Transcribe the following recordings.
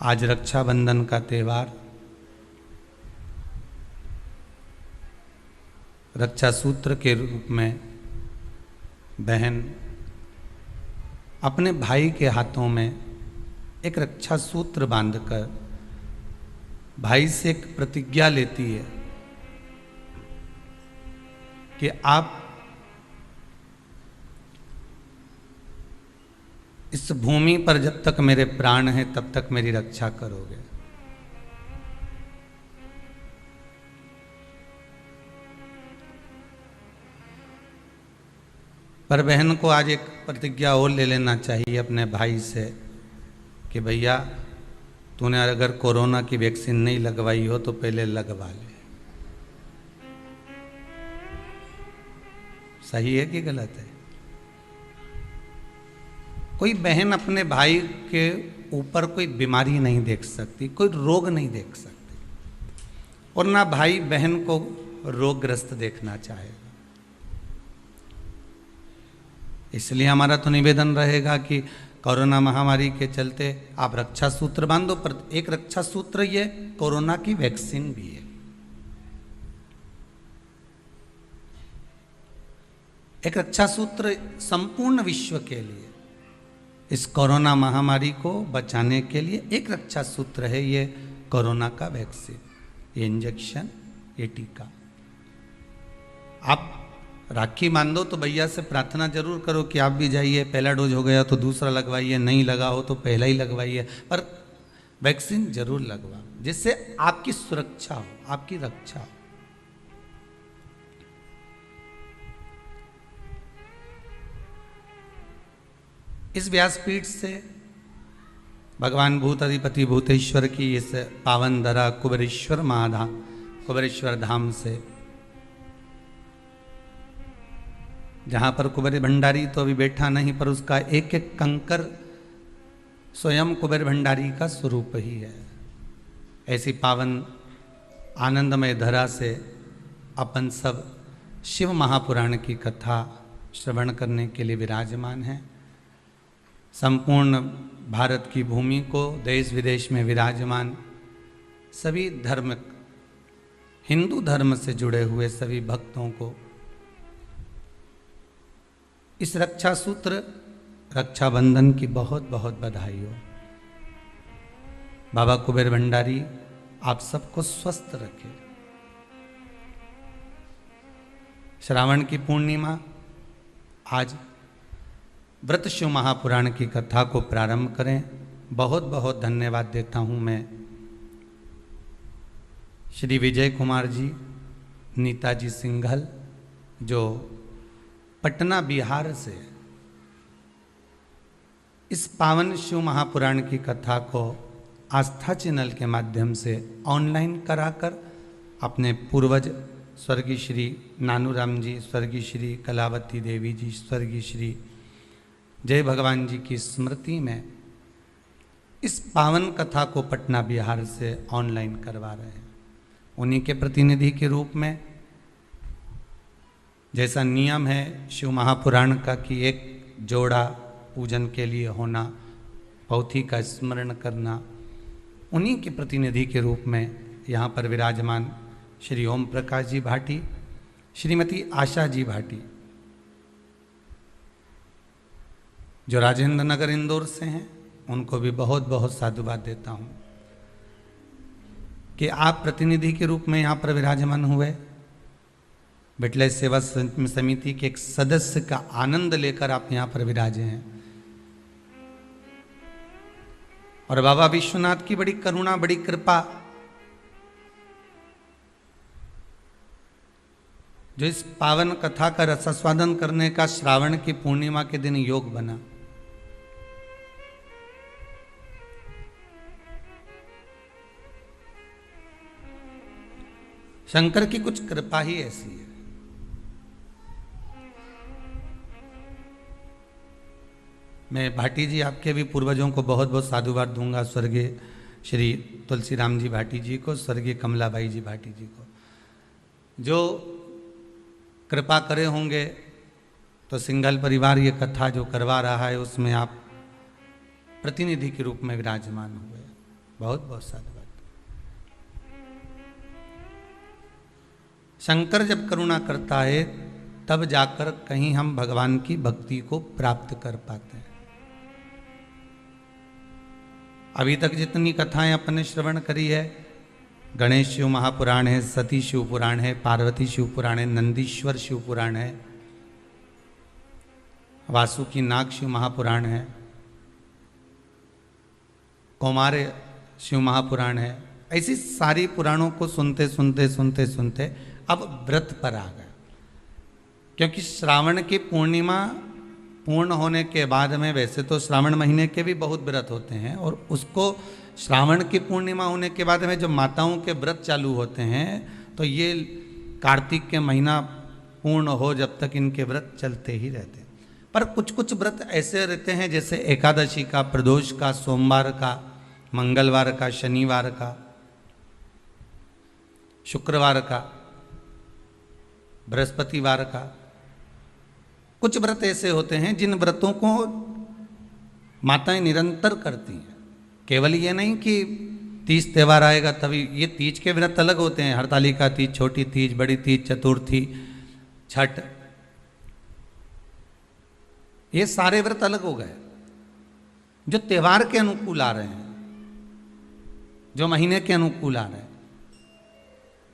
आज रक्षाबंधन का त्यौहार, रक्षा सूत्र के रूप में बहन अपने भाई के हाथों में एक रक्षा सूत्र बांधकर भाई से एक प्रतिज्ञा लेती है कि आप इस भूमि पर जब तक मेरे प्राण हैं तब तक मेरी रक्षा करोगे। पर बहन को आज एक प्रतिज्ञा और ले लेना चाहिए अपने भाई से कि भैया तूने अगर कोरोना की वैक्सीन नहीं लगवाई हो तो पहले लगवा ले। सही है कि गलत है? कोई बहन अपने भाई के ऊपर कोई बीमारी नहीं देख सकती, कोई रोग नहीं देख सकती, और ना भाई बहन को रोगग्रस्त देखना चाहेगा। इसलिए हमारा तो निवेदन रहेगा कि कोरोना महामारी के चलते आप रक्षा सूत्र बांधो, पर एक रक्षा सूत्र ये कोरोना की वैक्सीन भी है। एक रक्षा सूत्र संपूर्ण विश्व के लिए, इस कोरोना महामारी को बचाने के लिए एक रक्षा सूत्र है ये कोरोना का वैक्सीन, ये इंजेक्शन, ये टीका। आप राखी मान दो तो भैया से प्रार्थना जरूर करो कि आप भी जाइए, पहला डोज हो गया तो दूसरा लगवाइए, नहीं लगा हो तो पहला ही लगवाइए, पर वैक्सीन जरूर लगवा, जिससे आपकी सुरक्षा हो, आपकी रक्षा हो। इस व्यासपीठ से भगवान भूताधिपति भूतेश्वर की इस पावन धरा कुबेरेश्वर महाधाम, कुबेरेश्वर धाम से, जहाँ पर कुबेर भंडारी तो अभी बैठा नहीं, पर उसका एक एक कंकर स्वयं कुबेर भंडारी का स्वरूप ही है। ऐसी पावन आनंदमय धरा से अपन सब शिव महापुराण की कथा श्रवण करने के लिए विराजमान हैं। संपूर्ण भारत की भूमि को, देश विदेश में विराजमान सभी धर्म, हिंदू धर्म से जुड़े हुए सभी भक्तों को इस रक्षा सूत्र रक्षाबंधन की बहुत बहुत बधाई हो। बाबा कुबेर भंडारी आप सबको स्वस्थ रखे। श्रावण की पूर्णिमा, आज व्रत शिव महापुराण की कथा को प्रारंभ करें। बहुत बहुत धन्यवाद देता हूँ मैं श्री विजय कुमार जी, नीताजी सिंघल, जो पटना बिहार से इस पावन शिव महापुराण की कथा को आस्था चैनल के माध्यम से ऑनलाइन कराकर अपने पूर्वज स्वर्गीय श्री नानूराम जी, स्वर्गीय श्री कलावती देवी जी, स्वर्गीय श्री जय भगवान जी की स्मृति में इस पावन कथा को पटना बिहार से ऑनलाइन करवा रहे हैं। उन्हीं के प्रतिनिधि के रूप में, जैसा नियम है शिव महापुराण का कि एक जोड़ा पूजन के लिए होना, पौथी का स्मरण करना, उन्हीं के प्रतिनिधि के रूप में यहाँ पर विराजमान श्री ओम प्रकाश जी भाटी, श्रीमती आशा जी भाटी, जो राजेंद्र नगर इंदौर से हैं, उनको भी बहुत बहुत साधुवाद देता हूँ कि आप प्रतिनिधि के रूप में यहाँ पर विराजमान हुए। बिटले सेवा समिति के एक सदस्य का आनंद लेकर आप यहाँ पर विराजे हैं, और बाबा विश्वनाथ की बड़ी करुणा, बड़ी कृपा, जो इस पावन कथा का रसास्वादन करने का श्रावण की पूर्णिमा के दिन योग बना। शंकर की कुछ कृपा ही ऐसी है। मैं भाटी जी, आपके भी पूर्वजों को बहुत बहुत साधुवाद दूंगा, स्वर्गीय श्री तुलसीराम जी भाटी जी को, स्वर्गीय कमलाबाई जी भाटी जी को, जो कृपा करे होंगे तो सिंघल परिवार ये कथा जो करवा रहा है उसमें आप प्रतिनिधि के रूप में विराजमान हुए। बहुत बहुत साधु बात। शंकर जब करुणा करता है तब जाकर कहीं हम भगवान की भक्ति को प्राप्त कर पाते हैं। अभी तक जितनी कथाएं अपने श्रवण करी है, गणेश शिव महापुराण है, सती शिव पुराण है, पार्वती शिव पुराण है, नंदीश्वर शिव पुराण है, वासुकी नाग शिव महापुराण है, कौमार्य शिव महापुराण है। ऐसी सारी पुराणों को सुनते सुनते सुनते सुनते अब व्रत पर आ गए, क्योंकि श्रावण की पूर्णिमा पूर्ण होने के बाद में, वैसे तो श्रावण महीने के भी बहुत व्रत होते हैं, और उसको श्रावण की पूर्णिमा होने के बाद में जब माताओं के व्रत चालू होते हैं तो ये कार्तिक के महीना पूर्ण हो जब तक इनके व्रत चलते ही रहते हैं। पर कुछ कुछ व्रत ऐसे रहते हैं जैसे एकादशी का, प्रदोष का, सोमवार का, मंगलवार का, शनिवार का, शुक्रवार का, बृहस्पतिवार का। कुछ व्रत ऐसे होते हैं जिन व्रतों को माताएं निरंतर करती हैं। केवल ये नहीं कि तीज त्यौहार आएगा तभी, ये तीज के व्रत अलग होते हैं, हरतालिका तीज, छोटी तीज, बड़ी तीज, चतुर्थी, छठ, ये सारे व्रत अलग हो गए जो त्यौहार के अनुकूल आ रहे हैं, जो महीने के अनुकूल आ रहे हैं।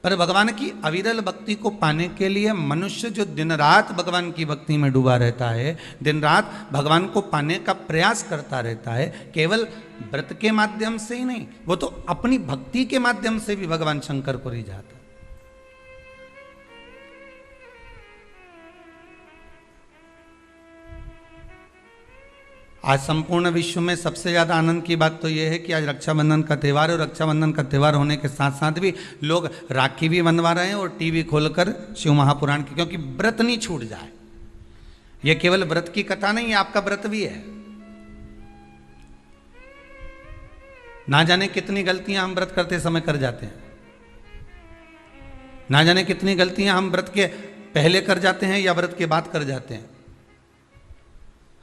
पर भगवान की अविरल भक्ति को पाने के लिए मनुष्य जो दिन रात भगवान की भक्ति में डूबा रहता है, दिन रात भगवान को पाने का प्रयास करता रहता है, केवल व्रत के माध्यम से ही नहीं, वो तो अपनी भक्ति के माध्यम से भी भगवान शंकर को रिझाता है। आज संपूर्ण विश्व में सबसे ज्यादा आनंद की बात तो यह है कि आज रक्षाबंधन का त्यौहार है, और रक्षाबंधन का त्यौहार होने के साथ साथ भी लोग राखी भी बनवा रहे हैं और टीवी खोलकर शिव महापुराण की, क्योंकि व्रत नहीं छूट जाए। यह केवल व्रत की कथा नहीं है, आपका व्रत भी है। ना जाने कितनी गलतियां हम व्रत करते समय कर जाते हैं, ना जाने कितनी गलतियां हम व्रत के पहले कर जाते हैं या व्रत के बाद कर जाते हैं।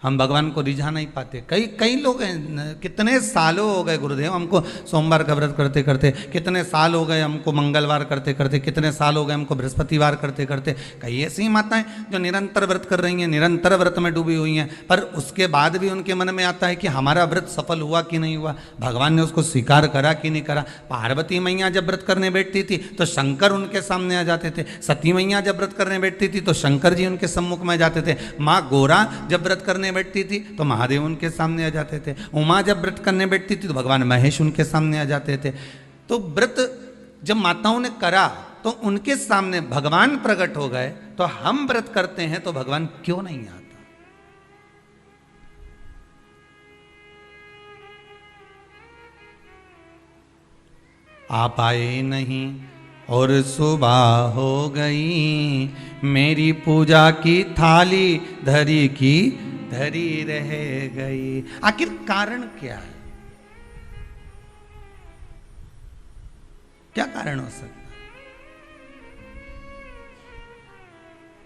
हम भगवान को रिझा नहीं पाते। कई लोग हैं, कितने सालों हो गए गुरुदेव हमको सोमवार का व्रत करते करते, कितने साल हो गए हमको मंगलवार करते करते, कितने साल हो गए हमको बृहस्पतिवार करते करते। कई ऐसी माताएं जो निरंतर व्रत कर रही हैं, निरंतर व्रत में डूबी हुई हैं, पर उसके बाद भी उनके मन में आता है कि हमारा व्रत सफल हुआ कि नहीं हुआ, भगवान ने उसको स्वीकार करा कि नहीं करा। पार्वती मैया जब व्रत करने बैठती थी तो शंकर उनके सामने आ जाते थे, सती मैया जब व्रत करने बैठती थी तो शंकर जी उनके सम्मुख में जाते थे, माँ गोरा जब व्रत करने बैठती थी तो महादेव उनके सामने आ जाते थे, उमा जब व्रत करने बैठती थी तो भगवान महेश उनके सामने आ जाते थे। तो व्रत जब माताओं ने करा तो उनके सामने भगवान प्रकट हो गए, तो हम व्रत करते हैं तो भगवान क्यों नहीं आता? आप आए नहीं और सुबह हो गई, मेरी पूजा की थाली धरी की धरी रह गई। आखिर कारण क्या है? क्या कारण हो सकता है?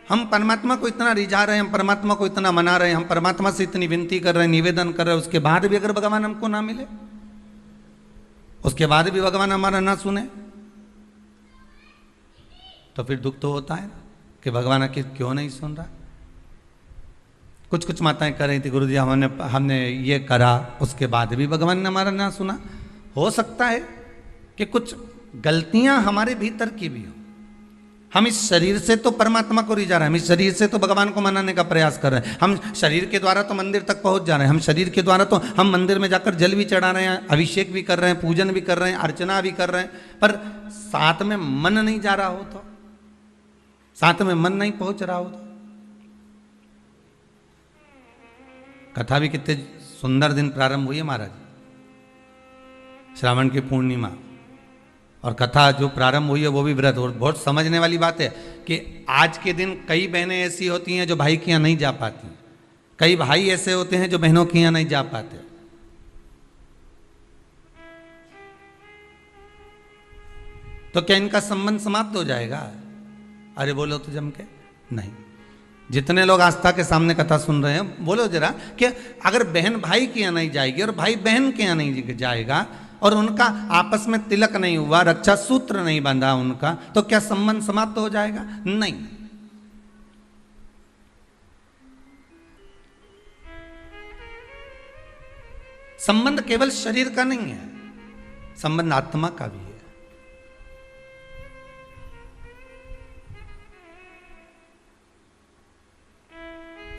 हम परमात्मा को इतना रिझा रहे हैं, हम परमात्मा को इतना मना रहे हैं, हम परमात्मा से इतनी विनती कर रहे हैं, निवेदन कर रहे हैं, उसके बाद भी अगर भगवान हमको ना मिले, उसके बाद भी भगवान हमारा ना सुने, तो फिर दुख तो होता है ना कि भगवान आखिर क्यों नहीं सुन रहा। कुछ कुछ माताएं कर रही थी, गुरुजी हमने ये करा, उसके बाद भी भगवान ने हमारा ना सुना। हो सकता है कि कुछ गलतियां हमारे भीतर की भी हो। हम इस शरीर से तो परमात्मा को रिझा रहे हैं, हम इस शरीर से तो भगवान को मनाने का प्रयास कर रहे हैं, हम शरीर के द्वारा तो मंदिर तक पहुंच जा रहे हैं, हम शरीर के द्वारा तो हम मंदिर में जाकर जल भी चढ़ा रहे हैं, अभिषेक भी कर रहे हैं, पूजन भी कर रहे हैं, अर्चना भी कर रहे हैं, पर साथ में मन नहीं जा रहा हो तो, साथ में मन नहीं पहुंच रहा हो तो। कथा भी कितने सुंदर दिन प्रारंभ हुई है महाराज, श्रावण की पूर्णिमा, और कथा जो प्रारंभ हुई है वो भी व्रत। और बहुत समझने वाली बात है कि आज के दिन कई बहनें ऐसी होती हैं जो भाई के यहाँ नहीं जा पाती, कई भाई ऐसे होते हैं जो बहनों के यहाँ नहीं जा पाते। तो क्या इनका संबंध समाप्त हो जाएगा? अरे बोलो तो जम के नहीं। जितने लोग आस्था के सामने कथा सुन रहे हैं, बोलो जरा कि अगर बहन भाई के यहाँ नहीं जाएगी और भाई बहन के यहाँ नहीं जाएगा और उनका आपस में तिलक नहीं हुआ, रक्षा सूत्र नहीं बंधा उनका, तो क्या संबंध समाप्त हो जाएगा? नहीं। संबंध केवल शरीर का नहीं है, संबंध आत्मा का भी है।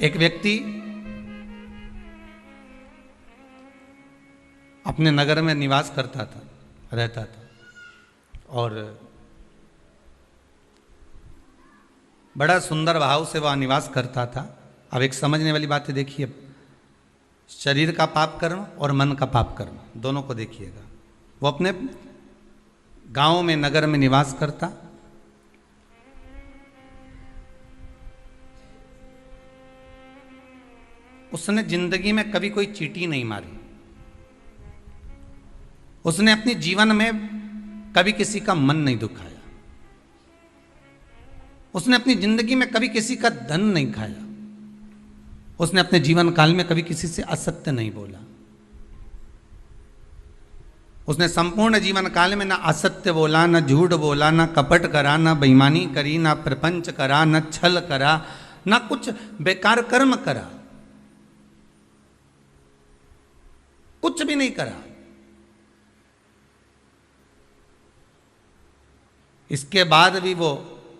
एक व्यक्ति अपने नगर में निवास करता था, रहता था, और बड़ा सुंदर भाव से वह निवास करता था। अब एक समझने वाली बात है, देखिए, शरीर का पाप कर्म और मन का पाप कर्म दोनों को देखिएगा। वो अपने गांव में, नगर में निवास करता, उसने जिंदगी में कभी कोई चींटी नहीं मारी, उसने अपने जीवन में कभी किसी का मन नहीं दुखाया, उसने अपनी जिंदगी में कभी किसी का धन नहीं खाया, उसने अपने जीवन काल में कभी किसी से असत्य नहीं बोला, उसने संपूर्ण जीवन काल में ना असत्य बोला, ना झूठ बोला, ना कपट करा, ना बेईमानी करी, ना प्रपंच करा, ना छल करा, ना कुछ बेकार कर्म करा, कुछ भी नहीं करा। इसके बाद भी वो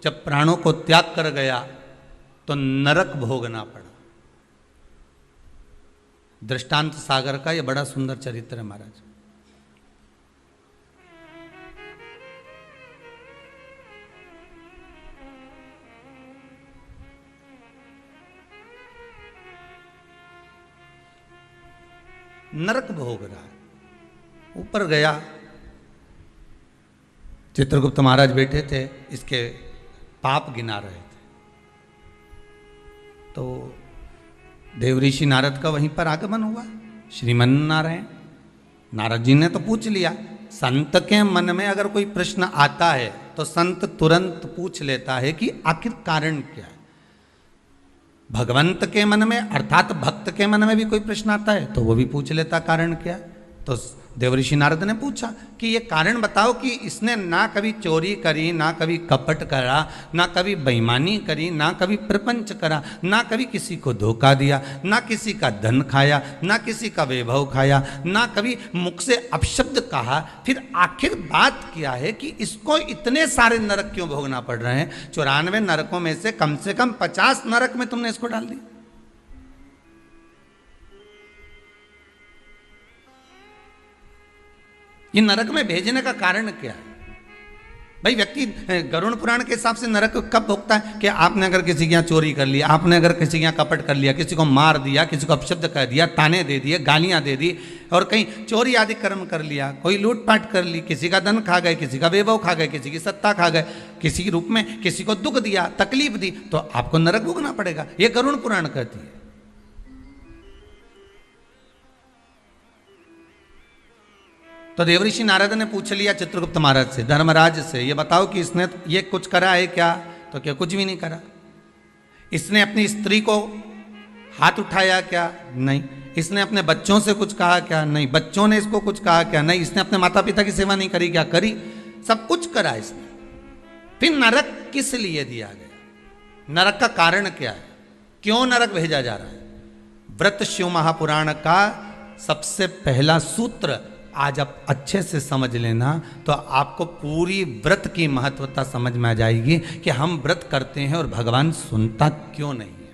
जब प्राणों को त्याग कर गया तो नरक भोगना पड़ा। दृष्टांत सागर का यह बड़ा सुंदर चरित्र है महाराज। नरक भोग रहा है। ऊपर गया, चित्रगुप्त महाराज बैठे थे, इसके पाप गिना रहे थे, तो देवऋषि नारद का वहीं पर आगमन हुआ। श्रीमन नारायण, नारद जी ने तो पूछ लिया। संत के मन में अगर कोई प्रश्न आता है तो संत तुरंत पूछ लेता है कि आखिर कारण क्या है। भगवंत के मन में, अर्थात भक्त के मन में भी कोई प्रश्न आता है तो वो भी पूछ लेता कारण क्या है। तो देवऋषि नारद ने पूछा कि ये कारण बताओ कि इसने ना कभी चोरी करी, ना कभी कपट करा, ना कभी बेईमानी करी, ना कभी प्रपंच करा, ना कभी किसी को धोखा दिया, ना किसी का धन खाया, ना किसी का वैभव खाया, ना कभी मुख से अपशब्द कहा, फिर आखिर बात क्या है कि इसको इतने सारे नरक क्यों भोगना पड़ रहे हैं? 94 नरकों में से कम 50 नरक में तुमने इसको डाल दिया। ये नरक में भेजने का कारण क्या है? भाई, व्यक्ति गरुड़ पुराण के हिसाब से नरक कब भोगता है कि आपने अगर किसी के यहाँ चोरी कर लिया, आपने अगर किसी के यहाँ कपट कर लिया, किसी को मार दिया, किसी को अपशब्द कह दिया, ताने दे दिए, गालियां दे दी, और कहीं चोरी आदि कर्म कर लिया, कोई लूटपाट कर ली, किसी का धन खा गए, किसी का वैभव खा गए, किसी की सत्ता खा गए, किसी के रूप में किसी को दुख दिया, तकलीफ दी, तो आपको नरक भोगना पड़ेगा। ये गरुड़ पुराण कहती है। तो देवऋषि नारद ने पूछ लिया चित्रगुप्त महाराज से, धर्मराज से, ये बताओ कि इसने ये कुछ करा है क्या? तो क्या कुछ भी नहीं करा। इसने अपनी स्त्री को हाथ उठाया क्या? नहीं। इसने अपने बच्चों से कुछ कहा क्या? नहीं। बच्चों ने इसको कुछ कहा क्या? नहीं। इसने अपने माता पिता की सेवा नहीं करी क्या? करी। सब कुछ करा इसने। फिर नरक किस लिए दिया गया? नरक का कारण क्या है? क्यों नरक भेजा जा रहा है? व्रत शिव महापुराण का सबसे पहला सूत्र आज आप अच्छे से समझ लेना तो आपको पूरी व्रत की महत्वता समझ में आ जाएगी कि हम व्रत करते हैं और भगवान सुनता क्यों नहीं है।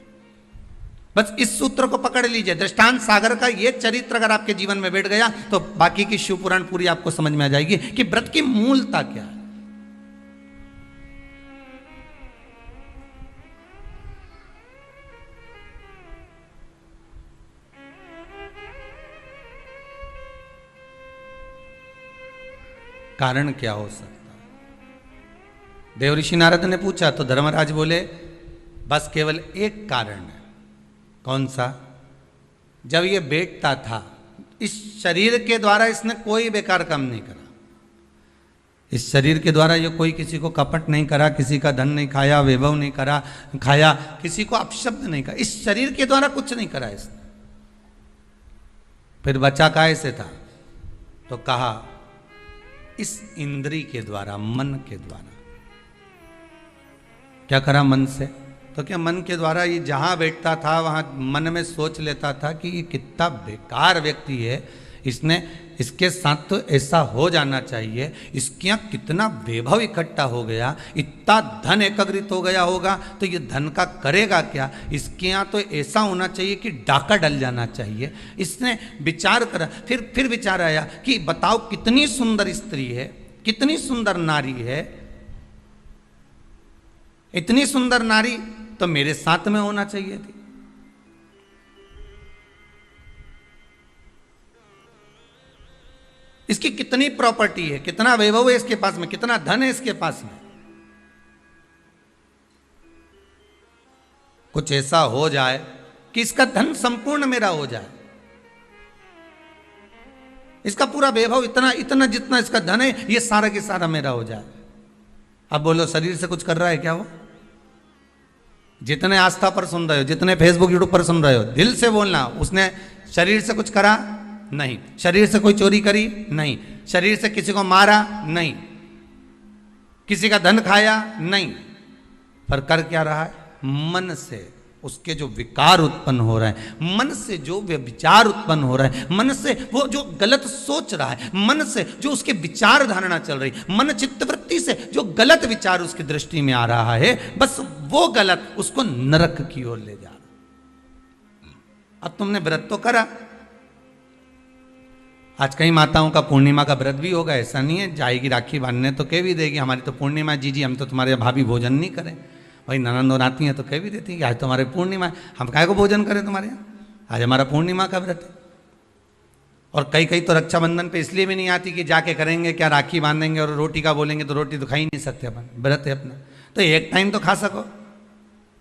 बस इस सूत्र को पकड़ लीजिए। दृष्टांत सागर का ये चरित्र अगर आपके जीवन में बैठ गया तो बाकी की शिव पुराण पूरी आपको समझ में आ जाएगी कि व्रत की मूलता क्या है। कारण क्या हो सकता है? देवऋषि नारद ने पूछा तो धर्मराज बोले, बस केवल एक कारण है। कौन सा? जब ये बैठता था, इस शरीर के द्वारा इसने कोई बेकार काम नहीं करा। इस शरीर के द्वारा ये कोई किसी को कपट नहीं करा, किसी का धन नहीं खाया, वैभव नहीं करा खाया, किसी को अपशब्द नहीं करा। इस शरीर के द्वारा कुछ नहीं करा इसने। फिर बचा काय से था? तो कहा इस इंद्री के द्वारा, मन के द्वारा। क्या करा मन से? तो क्या मन के द्वारा ये जहां बैठता था वहां मन में सोच लेता था कि ये कितना बेकार व्यक्ति है, इसने, इसके साथ तो ऐसा हो जाना चाहिए, इसके यहाँ कितना वैभव इकट्ठा हो गया, इतना धन एकत्रित हो गया होगा, तो ये धन का करेगा क्या, इसके यहाँ तो ऐसा होना चाहिए कि डाका डल जाना चाहिए। इसने विचार करा, फिर विचार आया कि बताओ कितनी सुंदर स्त्री है, कितनी सुंदर नारी है, इतनी सुंदर नारी तो मेरे साथ में होना चाहिए थी। इसकी कितनी प्रॉपर्टी है, कितना वैभव है इसके पास में, कितना धन है इसके पास में, कुछ ऐसा हो जाए कि इसका धन संपूर्ण मेरा हो जाए, इसका पूरा वैभव इतना इतना जितना इसका धन है ये सारा के सारा मेरा हो जाए। अब बोलो शरीर से कुछ कर रहा है क्या वो? जितने आस्था पर सुन रहे हो, जितने फेसबुक यूट्यूब पर सुन रहे हो, दिल से बोलना, उसने शरीर से कुछ करा नहीं, शरीर से कोई चोरी करी नहीं, शरीर से किसी को मारा नहीं, किसी का धन खाया नहीं, पर कर क्या रहा है? मन से उसके जो विकार उत्पन्न हो रहे हैं, मन से जो विचार उत्पन्न हो रहे हैं, मन से वो जो गलत सोच रहा है, मन से जो उसके विचार धारणा चल रही, मन चित्तवृत्ति से जो गलत विचार उसकी दृष्टि में आ रहा है, बस वो गलत उसको नरक की ओर ले जा रहा। अब तुमने व्रत तो करा, आज कई माताओं का पूर्णिमा का व्रत भी होगा, ऐसा नहीं है, जाएगी राखी बांधने तो कह भी देगी हमारी तो पूर्णिमा, जी हम तो तुम्हारे भाभी भोजन नहीं करें, भाई ननंद और आती हैं तो कह भी देती हैं कि आज तो हमारे पूर्णिमा है, हम काहे को भोजन करें तुम्हारे यहाँ, आज हमारा पूर्णिमा का व्रत है। और कई तो रक्षाबंधन पे इसलिए भी नहीं आती कि जाके करेंगे क्या, राखी बांधेंगे और रोटी का बोलेंगे तो रोटी तो खा ही नहीं सकते अपन, व्रत है अपना, तो एक टाइम तो खा सको,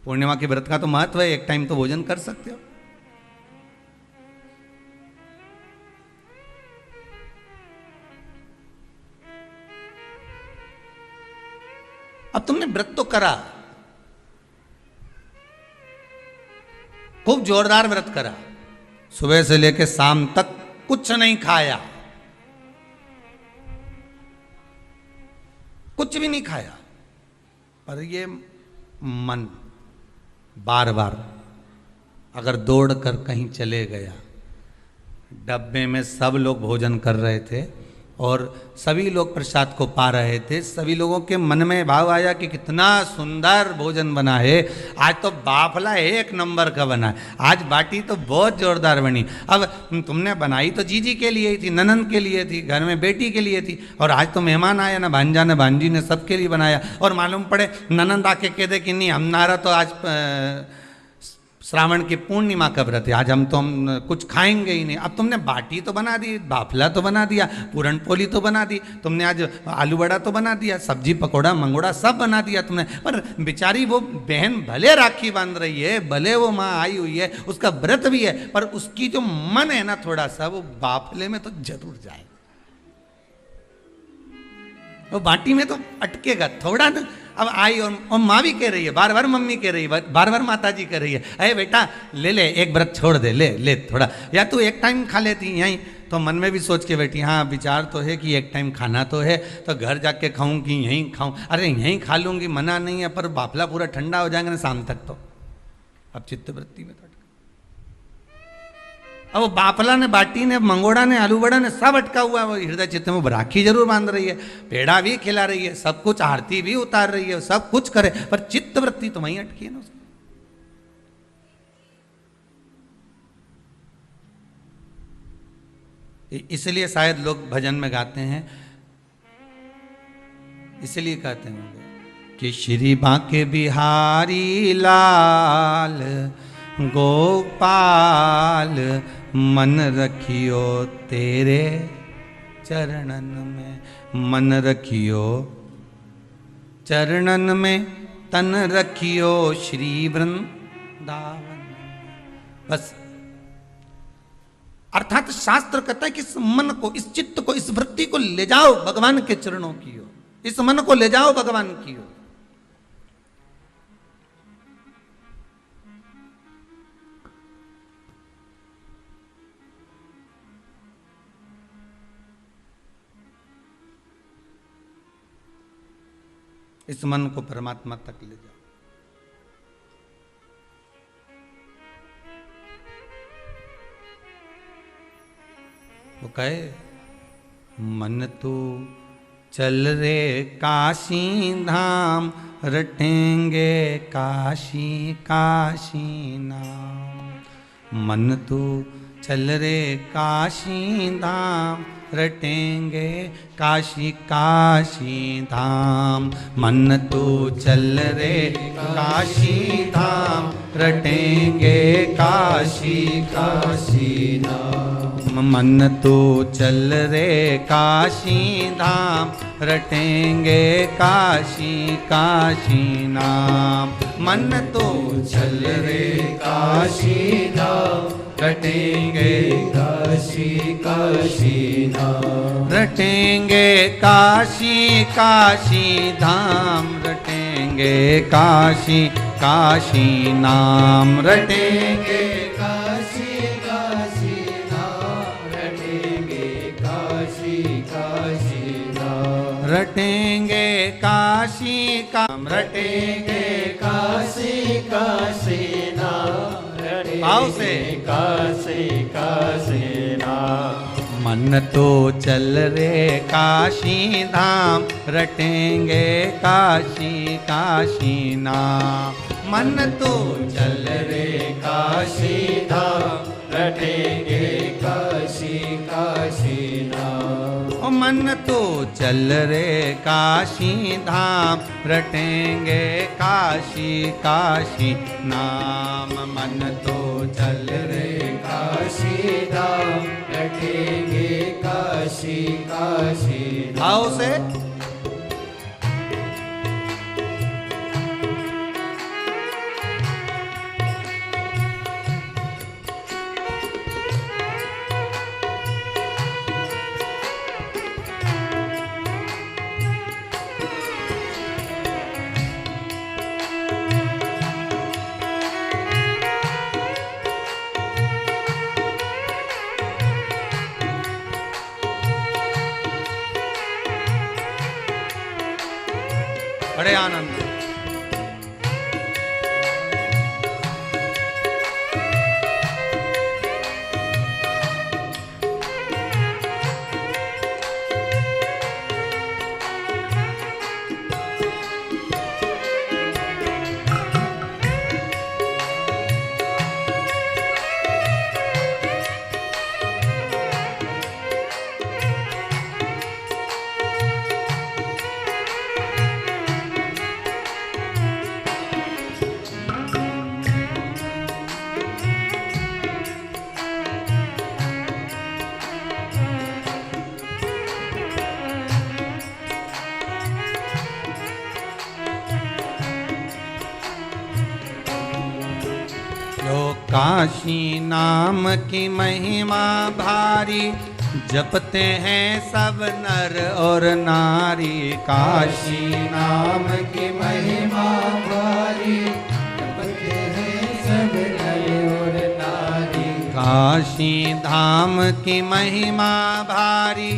पूर्णिमा के व्रत का तो महत्व है, एक टाइम तो भोजन कर सकते हो। अब तुमने व्रत तो करा, खूब जोरदार व्रत करा, सुबह से लेकर शाम तक कुछ नहीं खाया, कुछ भी नहीं खाया, पर ये मन बार बार अगर दौड़ कर कहीं चले गया, डब्बे में सब लोग भोजन कर रहे थे और सभी लोग प्रसाद को पा रहे थे, सभी लोगों के मन में भाव आया कि कितना सुंदर भोजन बना है, आज तो बाफला एक नंबर का बना है, आज बाटी तो बहुत जोरदार बनी। अब तुमने बनाई तो जीजी के लिए ही थी, ननंद के लिए थी, घर में बेटी के लिए थी, और आज तो मेहमान आया ना, भांजा ने भांजी ने सबके लिए बनाया, और मालूम पड़े ननंद आके कह दे कि नहीं हमारा तो आज श्रावण की पूर्णिमा का व्रत है, आज हम कुछ खाएंगे ही नहीं। अब तुमने बाटी तो बना दी, बाफला तो बना दिया, पूरन पोली तो बना दी, तुमने आज आलू बड़ा तो बना दिया, सब्जी पकोड़ा मंगोड़ा सब बना दिया तुमने, पर बेचारी वो बहन भले राखी बांध रही है, भले वो माँ आई हुई है, उसका व्रत भी है, पर उसकी जो मन है ना थोड़ा सा, वो बाफले में तो जरूर जाए, वो बाटी में तो अटकेगा थोड़ा ना। अब आई और माँ भी कह रही है, बार बार मम्मी कह रही है, बार बार माता जी कह रही है, अरे बेटा ले ले एक व्रत छोड़ दे, ले ले थोड़ा, या तू एक टाइम खा लेती यहीं, तो मन में भी सोच के बैठी, हाँ विचार तो है कि एक टाइम खाना तो है, तो घर जाके खाऊं कि यहीं खाऊं, अरे यहीं खा लूंगी मना नहीं है, पर बाफला पूरा ठंडा हो जाएगा ना शाम तक तो, अब चित्तवृत्ति में तो अब वो बाफला ने, बाटी ने, मंगोड़ा ने, आलू बड़ा ने सब अटका हुआ है, वो हृदय चित्त में राखी जरूर बांध रही है, पेड़ा भी खिला रही है, सब कुछ आरती भी उतार रही है, सब कुछ करे, पर चित्त वृत्ति तो वहीं अटकी है ना उसकी। इसलिए शायद लोग भजन में गाते हैं, इसलिए कहते होंगे कि श्री बांके बिहारी लाल गोपाल मन रखियो तेरे चरणन में, मन रखियो चरणन में, तन रखियो श्री वृंदावन। बस अर्थात शास्त्र कहता है कि इस मन को, इस चित्त को, इस वृत्ति को ले जाओ भगवान के चरणों की ओर, इस मन को ले जाओ भगवान की ओर। इस मन को परमात्मा तक ले जाओ। वो कहे मन तू चल रे काशी धाम, रटेंगे काशी काशी नाम। मन तू चल रे काशी धाम, रटेंगे काशी काशी धाम। मन तू चल रे काशी धाम, रटेंगे काशी काशी नाम। मन तू चल रे काशी धाम, रटेंगे काशी काशी नाम। मन तू चल रे काशी धाम, रटेंगे काशी काशी नाम। रटेंगे काशी काशी धाम, रटेंगे काशी काशी नाम। रटेंगे काशी काशी नाम, रटेंगे काशी काशी नाम। रटेंगे काशी काम, रटेंगे काशी काशी नाम। भाव से काशी काशी नाम। मन तो चल रे काशी धाम, रटेंगे काशी काशी नाम। मन तो चल रे काशी धाम, रटेंगे काशी काशी नाम। ओ मन तो चल रे काशी धाम, रटेंगे काशी काशी नाम। मन तो चल रे काशी धाम, रटेंगे काशी काशी नाम। आओ से बड़े आनंद। काशी नाम की महिमा भारी, जपते हैं सब नर और नारी। काशी नाम की महिमा भारी, जपते हैं सब नर और नारी। काशी धाम की महिमा भारी,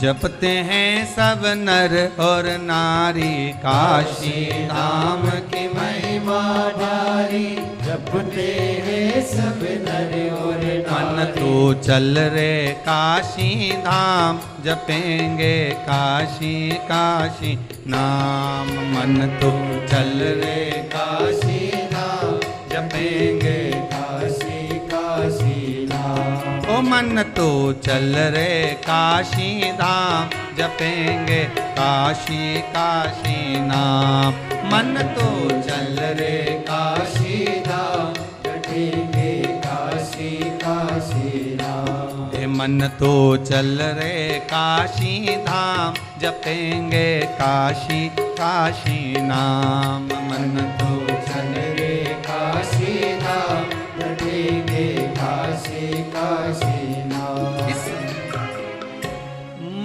जपते हैं सब नर और नारी। काशी धाम की महिमा भारी, जपते हैं सब नर और नारी। मन तो चल रे काशी धाम, जपेंगे काशी काशी नाम। मन तो चल रे काशी धाम, जपेंगे काशी काशी नाम। ओ मन तो चल रे काशी धाम, जपेंगे काशी काशी नाम। मन तो चल रे काशी धाम, जपेंगे काशी काशी नाम। हे मन तो चल रे काशी धाम, जपेंगे काशी काशी नाम। मन तो चल रे काशी धाम, जपेंगे काशी काशी नाम। इस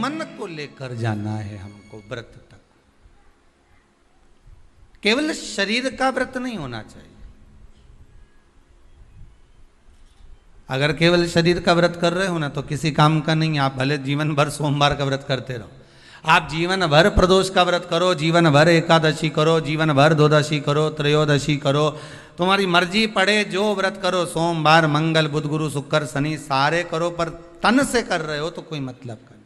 मन को लेकर जाना है हमको व्रत तक। केवल शरीर का व्रत नहीं होना चाहिए। अगर केवल शरीर का व्रत कर रहे हो ना तो किसी काम का नहीं। आप भले जीवन भर सोमवार का व्रत करते रहो, आप जीवन भर प्रदोष का व्रत करो, जीवन भर एकादशी करो, जीवन भर द्वादशी करो, त्रयोदशी करो, तुम्हारी मर्जी पड़े, जो व्रत करो, सोमवार मंगल बुध गुरु शुक्र शनि सारे करो, पर तन से कर रहे हो तो कोई मतलब का नहीं।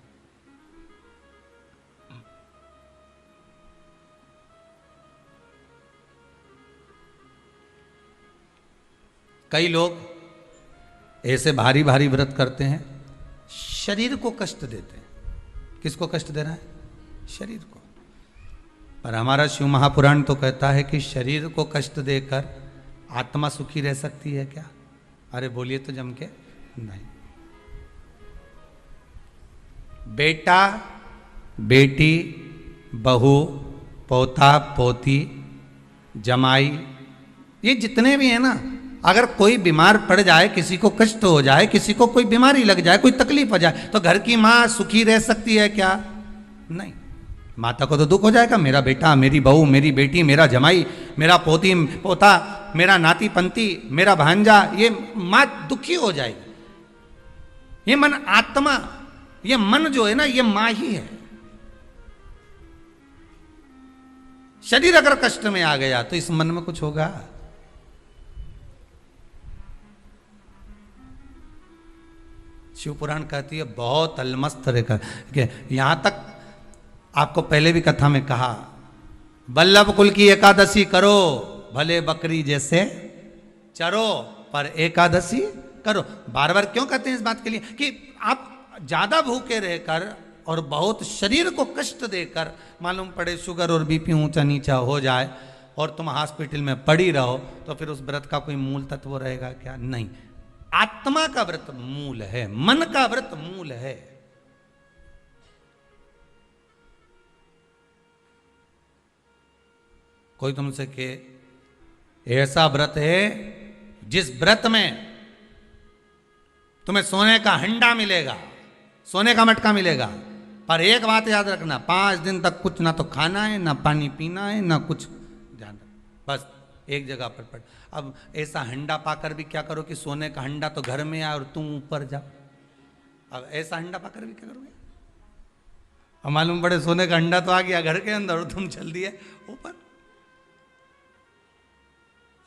कई लोग ऐसे भारी भारी व्रत करते हैं, शरीर को कष्ट देते हैं। किसको कष्ट दे रहा है? शरीर को। पर हमारा शिव महापुराण तो कहता है कि शरीर को कष्ट देकर आत्मा सुखी रह सकती है क्या? अरे बोलिए तो जम के नहीं। बेटा बेटी बहू पोता पोती जमाई ये जितने भी हैं ना, अगर कोई बीमार पड़ जाए, किसी को कष्ट हो जाए, किसी को कोई बीमारी लग जाए, कोई तकलीफ हो जाए, तो घर की माँ सुखी रह सकती है क्या? नहीं। माता को तो दुख हो जाएगा, मेरा बेटा मेरी बहू मेरी बेटी मेरा जमाई मेरा पोती पोता मेरा नाती पंती मेरा भांजा, ये माँ दुखी हो जाएगी। ये मन आत्मा, ये मन जो है ना, ये माँ ही है। शरीर अगर कष्ट में आ गया तो इस मन में कुछ होगा? शिव पुराण कहती है बहुत अलमस्त रेखा। यहां तक आपको पहले भी कथा में कहा, वल्लभ कुल की एकादशी करो, भले बकरी जैसे चरो, पर एकादशी करो। बार बार क्यों कहते हैं इस बात के लिए कि आप ज्यादा भूखे रहकर और बहुत शरीर को कष्ट देकर, मालूम पड़े शुगर और बीपी ऊंचा नीचा हो जाए और तुम हॉस्पिटल में पड़ी रहो, तो फिर उस व्रत का कोई मूल तत्व रहेगा क्या? नहीं। आत्मा का व्रत मूल है, मन का व्रत मूल है। कोई तुमसे के ऐसा व्रत है जिस व्रत में तुम्हें सोने का हंडा मिलेगा, सोने का मटका मिलेगा, पर एक बात याद रखना, 5 दिन तक कुछ ना तो खाना है, ना पानी पीना है, ना कुछ ध्यान, बस एक जगह पर पड़। अब ऐसा हंडा पाकर भी क्या करो कि सोने का हंडा तो घर में आए और तुम ऊपर जाओ। अब ऐसा हंडा पाकर भी क्या करोगे? अब मालूम पड़े सोने का हंडा तो आ गया घर के अंदर और तुम चल दिए ऊपर।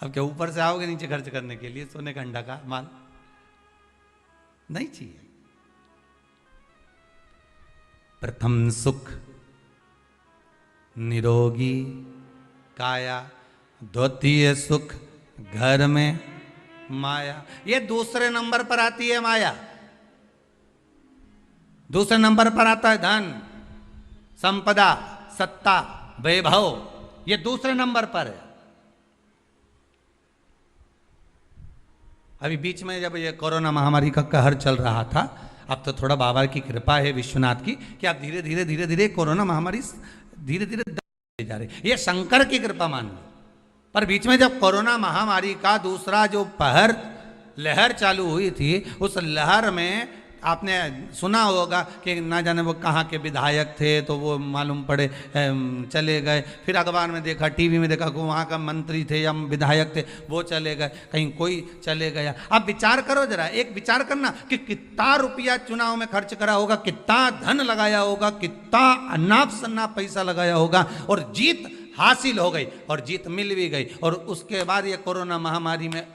अब क्या ऊपर से आओगे नीचे खर्च करने के लिए सोने का हंडा का माल? नहीं चाहिए। प्रथम सुख निरोगी काया, द्वितीय सुख घर में माया। ये दूसरे नंबर पर आती है माया। दूसरे नंबर पर आता है धन, संपदा, सत्ता, वैभव, ये दूसरे नंबर पर है। अभी बीच में जब ये कोरोना महामारी का कहर चल रहा था, अब तो थोड़ा बाबा की कृपा है विश्वनाथ की कि आप धीरे धीरे धीरे धीरे कोरोना महामारी धीरे धीरे जा रही। ये शंकर की कृपा मान लो। पर बीच में जब कोरोना महामारी का दूसरा जो लहर चालू हुई थी, उस लहर में आपने सुना होगा कि ना जाने वो कहाँ के विधायक थे, तो वो मालूम पड़े चले गए। फिर अखबार में देखा, टीवी में देखा कि वहाँ का मंत्री थे या विधायक थे, वो चले गए, कहीं कोई चले गया। अब विचार करो जरा, एक विचार करना कि कितना रुपया चुनाव में खर्च करा होगा, कितना धन लगाया होगा, कितना अनाप शनाप पैसा लगाया होगा, और जीत हासिल हो गई और जीत मिल भी गई, और उसके बाद ये कोरोना महामारी में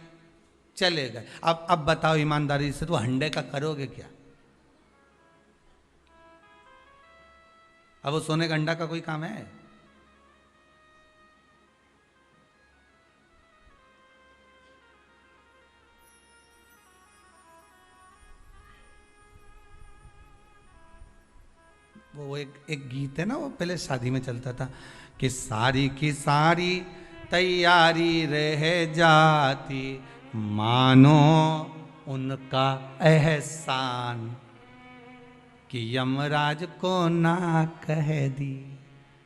चले गए। अब बताओ ईमानदारी से, तो हंडे का करोगे क्या? अब वो सोने का अंडा का कोई काम है? वो एक गीत है ना, वो पहले शादी में चलता था कि सारी की सारी तैयारी रह जाती, मानो उनका एहसान कि यमराज को ना कह दी।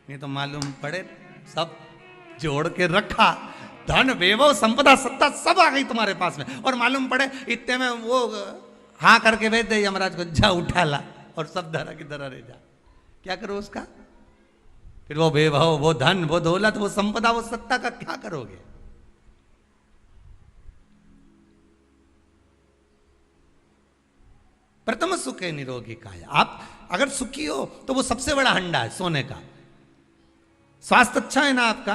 नहीं तो मालूम पड़े सब जोड़ के रखा, धन वैभव संपदा सत्ता सब आ गई तुम्हारे पास में, और मालूम पड़े इतने में वो हाँ करके भेज दे यमराज को, जा उठा ला, और सब धरा की तरह रह जा। क्या करो उसका? फिर वो वैभव, वो धन, वो दौलत, वो संपदा, वो सत्ता का क्या करोगे? प्रथम सुखे निरोगी काया। आप अगर सुखी हो तो वो सबसे बड़ा हंडा है सोने का। स्वास्थ्य अच्छा है ना आपका,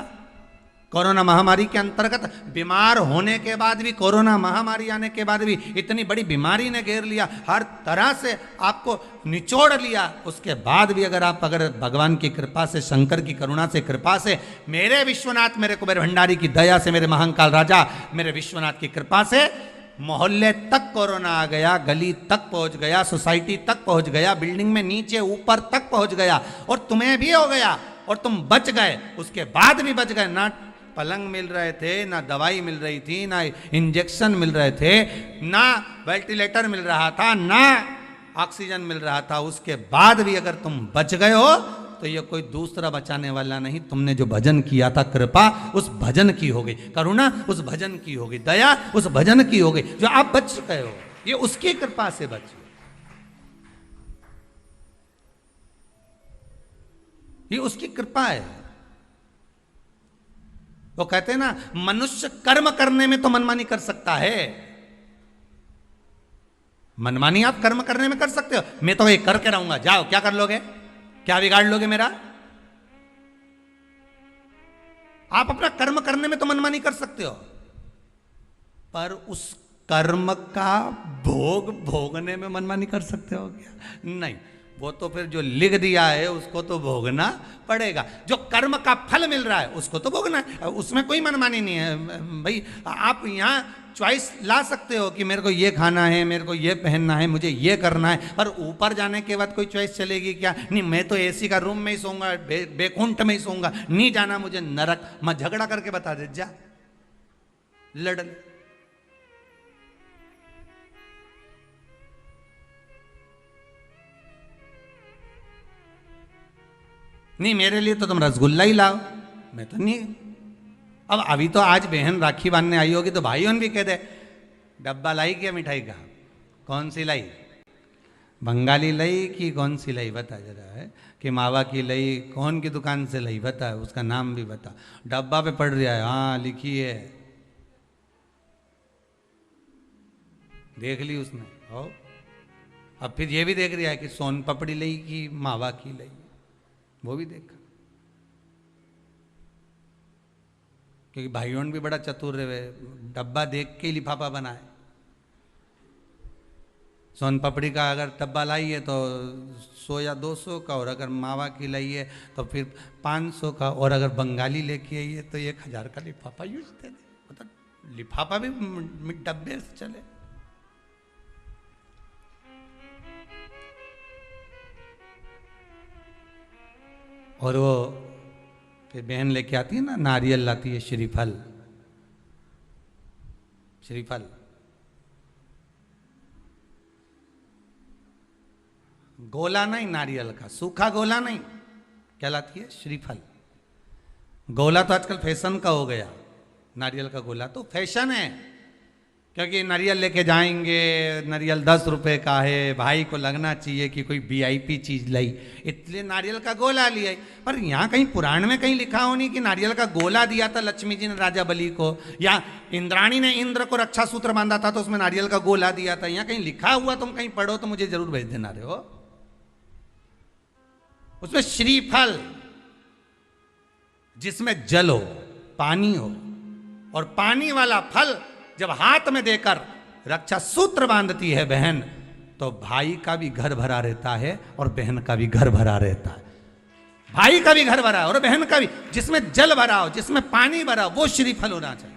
कोरोना महामारी के अंतर्गत बीमार होने के बाद भी, कोरोना महामारी आने के बाद भी, इतनी बड़ी बीमारी ने घेर लिया, हर तरह से आपको निचोड़ लिया, उसके बाद भी अगर भगवान की कृपा से, शंकर की करुणा से, कृपा से, मेरे विश्वनाथ, मेरे कुबेर भंडारी की दया से, मेरे महाकाल राजा, मेरे विश्वनाथ की कृपा से मोहल्ले तक कोरोना आ गया, गली तक पहुंच गया, सोसाइटी तक पहुंच गया, बिल्डिंग में नीचे ऊपर तक पहुंच गया, और तुम्हें भी हो गया और तुम बच गए, उसके बाद भी बच गए। ना पलंग मिल रहे थे, ना दवाई मिल रही थी, ना इंजेक्शन मिल रहे थे, ना वेंटिलेटर मिल रहा था, ना ऑक्सीजन मिल रहा था, उसके बाद भी अगर तुम बच गए हो तो ये कोई दूसरा बचाने वाला नहीं, तुमने जो भजन किया था, कृपा उस भजन की हो गई, करुणा उस भजन की हो गई, दया उस भजन की हो गई, जो आप बच गए हो ये उसकी कृपा से बचे, ये उसकी कृपा है। वो कहते हैं ना, मनुष्य कर्म करने में तो मनमानी कर सकता है, मनमानी आप कर्म करने में कर सकते हो, मैं तो ये करके रहूंगा, जाओ क्या कर लोगे, क्या बिगाड़ लोगे मेरा। आप अपना कर्म करने में तो मनमानी कर सकते हो, पर उस कर्म का भोग भोगने में मनमानी कर सकते हो क्या? नहीं, वो तो फिर जो लिख दिया है उसको तो भोगना पड़ेगा, जो कर्म का फल मिल रहा है उसको तो भोगना है, उसमें कोई मनमानी नहीं है भाई। आप यहाँ चॉइस ला सकते हो कि मेरे को ये खाना है, मेरे को ये पहनना है, मुझे ये करना है, पर ऊपर जाने के बाद कोई चॉइस चलेगी क्या? नहीं, मैं तो एसी का रूम में ही सोऊंगा, बेकुंठ में ही सोऊंगा, नहीं जाना मुझे नरक, मैं झगड़ा करके बता दे, जा लड़। नहीं, मेरे लिए तो तुम रसगुल्ला ही लाओ, मैं तो नहीं। अब अभी तो आज बहन राखी बांधने आई होगी तो भाइयों भी कह दे, डब्बा लाई क्या मिठाई का, कौन सी लाई, बंगाली लाई कि कौन सी लाई, बता जरा है कि मावा की लाई, कौन की दुकान से लाई, बता, उसका नाम भी बता, डब्बा पे पड़ रहा है, हाँ लिखी है, देख ली उसने। और अब फिर ये भी देख रहा है कि सोन पपड़ी लाई कि मावा की लाई, वो भी देखा, क्योंकि भाइयों भी बड़ा चतुर रहे, डब्बा देख के लिफाफा बनाए। सोन पपड़ी का अगर डब्बा लाई है तो 100 या 200 का, और अगर मावा की लाई है तो फिर 500 का, और अगर बंगाली लेके आई है तो 1000 का लिफाफा यूज दे दे, मतलब लिफाफा भी डब्बे से चले। और वो फिर बहन लेके आती है ना, नारियल लाती है, श्रीफल, श्रीफल गोला नहीं, नारियल का सूखा गोला नहीं, क्या लाती है, श्रीफल। गोला तो आजकल फैशन का हो गया, नारियल का गोला तो फैशन है, क्योंकि नारियल लेके जाएंगे, नारियल 10 रुपए का है, भाई को लगना चाहिए कि कोई वीआईपी चीज लाई, इसलिए नारियल का गोला लिया। पर यहाँ कहीं पुराण में कहीं लिखा हो नहीं कि नारियल का गोला दिया था लक्ष्मी जी ने राजा बलि को, या इंद्राणी ने इंद्र को रक्षा सूत्र बांधा था तो उसमें नारियल का गोला दिया था, यहाँ कहीं लिखा हुआ तुम कहीं पढ़ो तो मुझे जरूर भेज देना रहे हो। उसमें श्रीफल, जिसमें जल हो, पानी हो, और पानी वाला फल जब हाथ में देकर रक्षा सूत्र बांधती है बहन, तो भाई का भी घर भरा रहता है और बहन का भी घर भरा रहता है, भाई का भी घर भरा और बहन का भी, जिसमें जल भरा हो, जिसमें पानी भरा हो, वो श्रीफल होना चाहिए।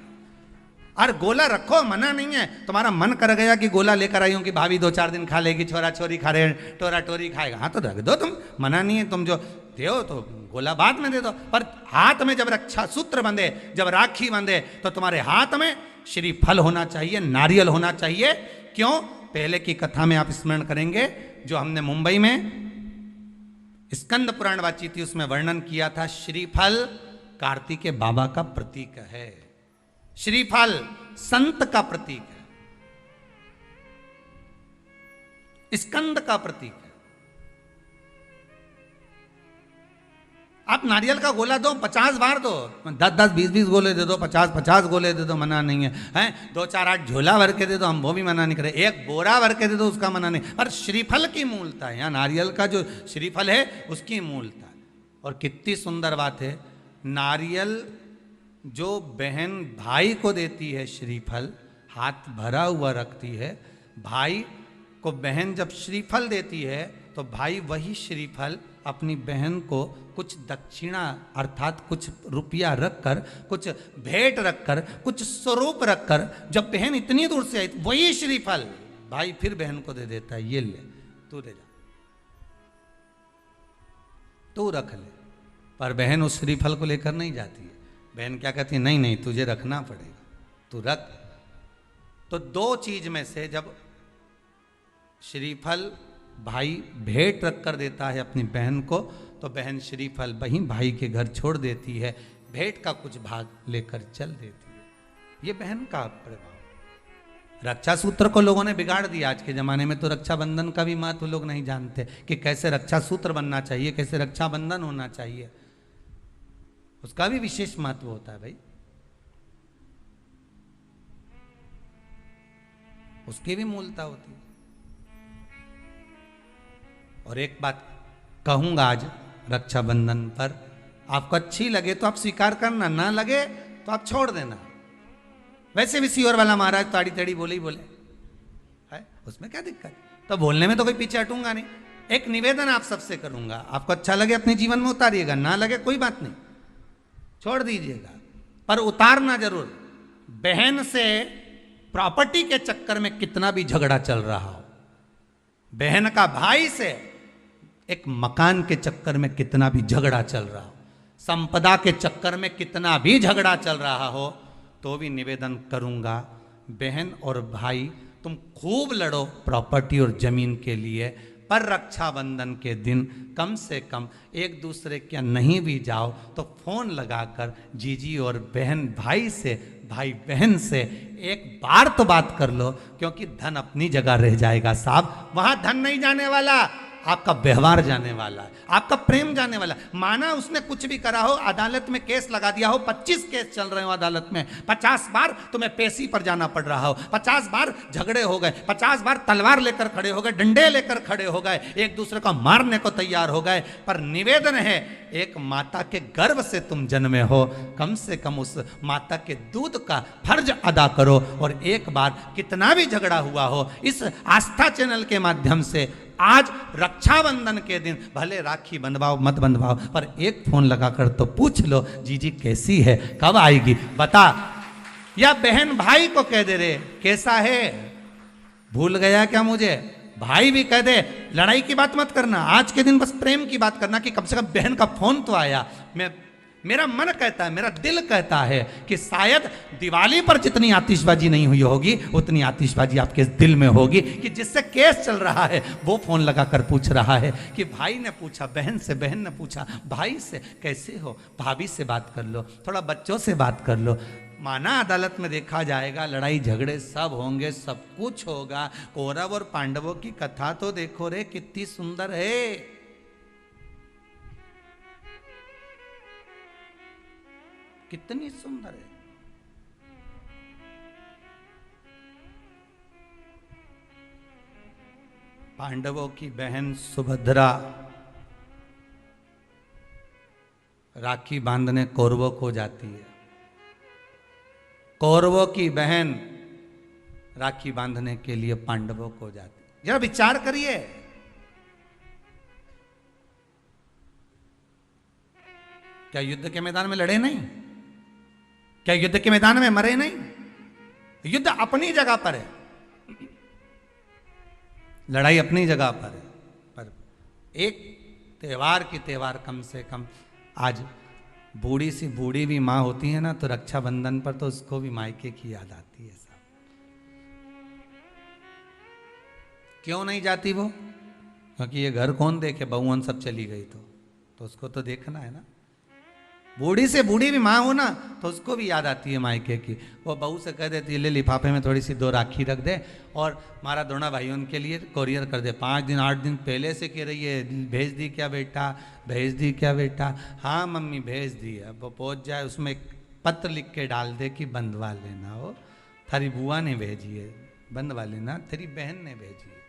और गोला रखो, मना नहीं है, तुम्हारा मन कर गया कि गोला लेकर आई हूं कि भाभी 2-4 दिन खा लेगी, छोरा छोरी खा रहे, टोरा टोरी खाएगा, हाँ तो रख दो तुम, मना नहीं है, तुम जो दो तो गोला बाद में दे दो, पर हाथ में जब रक्षा सूत्र बंधे, जब राखी बंधे, तो तुम्हारे हाथ में श्रीफल होना चाहिए, नारियल होना चाहिए। क्यों? पहले की कथा में आप स्मरण करेंगे, जो हमने मुंबई में स्कंद पुराण वाची थी, उसमें वर्णन किया था, श्रीफल कार्तिकेय बाबा का प्रतीक है, श्रीफल संत का प्रतीक है, स्कंद का प्रतीक है। आप नारियल का गोला दो 50 बार दो, 10-10, 20-20 गोले दे दो, 50-50 गोले दे दो, मना नहीं है। हैं 2-4-8 झोला भर के दे दो, हम वो भी मना नहीं करे, एक बोरा भर के दे दो, उसका मना नहीं। पर श्रीफल की मूलता है, यहाँ नारियल का जो श्रीफल है उसकी मूलता है। और कितनी सुंदर बात है, नारियल जो बहन भाई को देती है श्रीफल, हाथ भरा हुआ रखती है, भाई को बहन जब श्रीफल देती है तो भाई वही श्रीफल अपनी बहन को कुछ दक्षिणा अर्थात कुछ रुपया रखकर, कुछ भेंट रखकर, कुछ स्वरूप रखकर, जब बहन इतनी दूर से आई वही श्रीफल भाई फिर बहन को दे देता है, ये ले तू ले जा, तू रख ले। पर बहन उस श्रीफल को लेकर नहीं जाती है, बहन क्या कहती है, नहीं नहीं तुझे रखना पड़ेगा, तू रख। तो दो चीज में से जब श्रीफल भाई भेंट रख कर देता है अपनी बहन को, तो बहन श्रीफल वहीं भाई के घर छोड़ देती है, भेंट का कुछ भाग लेकर चल देती है। ये बहन का प्रभाव। रक्षा सूत्र को लोगों ने बिगाड़ दिया आज के जमाने में, तो रक्षाबंधन का भी महत्व लोग नहीं जानते कि कैसे रक्षा सूत्र बनना चाहिए, कैसे रक्षाबंधन होना चाहिए, उसका भी विशेष महत्व होता है भाई, उसकी भी मूलता होती है। और एक बात कहूंगा आज रक्षाबंधन पर, आपको अच्छी लगे तो आप स्वीकार करना, ना लगे तो आप छोड़ देना। वैसे भी सीवर वाला महाराज ताड़ी तड़ी बोले ही बोले है, उसमें क्या दिक्कत, तो बोलने में तो कोई पीछे हटूंगा नहीं। एक निवेदन आप सबसे करूंगा, आपको अच्छा लगे अपने जीवन में उतारिएगा, ना लगे कोई बात नहीं, छोड़ दीजिएगा, पर उतारना जरूर। बहन से प्रॉपर्टी के चक्कर में कितना भी झगड़ा चल रहा हो, बहन का भाई से एक मकान के चक्कर में कितना भी झगड़ा चल रहा हो, संपदा के चक्कर में कितना भी झगड़ा चल रहा हो, तो भी निवेदन करूंगा, बहन और भाई तुम खूब लड़ो प्रॉपर्टी और जमीन के लिए, पर रक्षाबंधन के दिन कम से कम एक दूसरे के नहीं भी जाओ तो फोन लगाकर जीजी और बहन भाई से, भाई बहन से एक बार तो बात कर लो, क्योंकि धन अपनी जगह रह जाएगा साहब, वहां धन नहीं जाने वाला, आपका व्यवहार जाने वाला है, आपका प्रेम जाने वाला। माना उसने कुछ भी करा हो, अदालत में केस लगा दिया हो, 25 केस चल रहे हो अदालत में, 50 बार तुम्हें पेशी पर जाना पड़ रहा हो, 50 बार झगड़े हो गए, 50 बार तलवार लेकर खड़े हो गए, डंडे लेकर खड़े हो गए, एक दूसरे को मारने को तैयार हो गए, पर निवेदन है एक माता के गर्भ से तुम जन्मे हो, कम से कम उस माता के दूध का फर्ज अदा करो। और एक बार कितना भी झगड़ा हुआ हो, इस आस्था चैनल के माध्यम से आज रक्षाबंधन के दिन भले राखी बंधवाओ मत बंधवाओ, पर एक फोन लगाकर तो पूछ लो जीजी कैसी है, कब आएगी बता, या बहन भाई को कह दे रे कैसा है, भूल गया क्या मुझे, भाई भी कह दे लड़ाई की बात मत करना, आज के दिन बस प्रेम की बात करना कि कम से कम बहन का फोन तो आया। मेरा मन कहता है, मेरा दिल कहता है कि शायद दिवाली पर जितनी आतिशबाजी नहीं हुई होगी उतनी आतिशबाजी आपके दिल में होगी, कि जिससे केस चल रहा है वो फोन लगाकर पूछ रहा है कि भाई ने पूछा बहन से, बहन ने पूछा भाई से कैसे हो, भाभी से बात कर लो, थोड़ा बच्चों से बात कर लो। माना अदालत में देखा जाएगा, लड़ाई झगड़े सब होंगे, सब कुछ होगा, कौरव और पांडवों की कथा तो देखो रे कितनी सुंदर है, कितनी सुंदर है। पांडवों की बहन सुभद्रा राखी बांधने कौरवों को जाती है, कौरवों की बहन राखी बांधने के लिए पांडवों को जाती है। जरा विचार करिए, क्या युद्ध के मैदान में लड़े नहीं, क्या युद्ध के मैदान में मरे नहीं, युद्ध अपनी जगह पर है, लड़ाई अपनी जगह पर है, पर एक त्योहार की त्योहार कम से कम, आज बूढ़ी सी बूढ़ी भी माँ होती है ना, तो रक्षाबंधन पर तो उसको भी मायके की याद आती है सब। क्यों नहीं जाती वो, क्योंकि ये घर कौन देखे, बहुवन सब चली गई तो उसको तो देखना है ना। बूढ़ी से बूढ़ी भी माँ हो ना तो उसको भी याद आती है मायके की। वो बहू से कह देती है ले लिफाफे में थोड़ी सी 2 राखी रख दे और हमारा दोनों भाई उनके लिए कोरियर कर दे। 5 दिन 8 दिन पहले से कह रही है भेज दी क्या बेटा, भेज दी क्या बेटा। हाँ मम्मी भेज दी। अब वो पहुँच जाए उसमें एक पत्र लिख के डाल दे कि बंधवा लेना हो, थारी बुआ ने भेजी है, बंधवा लेना, तेरी बहन ने भेजी है।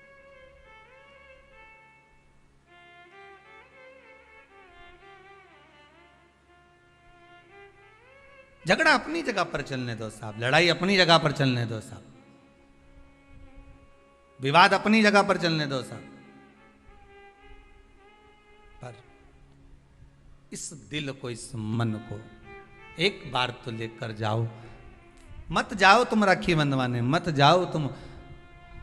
झगड़ा अपनी जगह पर चलने दो साहब, लड़ाई अपनी जगह पर चलने दो साहब, विवाद अपनी जगह पर चलने दो साहब, पर इस दिल को, इस मन को एक बार तो लेकर जाओ। मत जाओ तुम राखी बंधवाने, मत जाओ तुम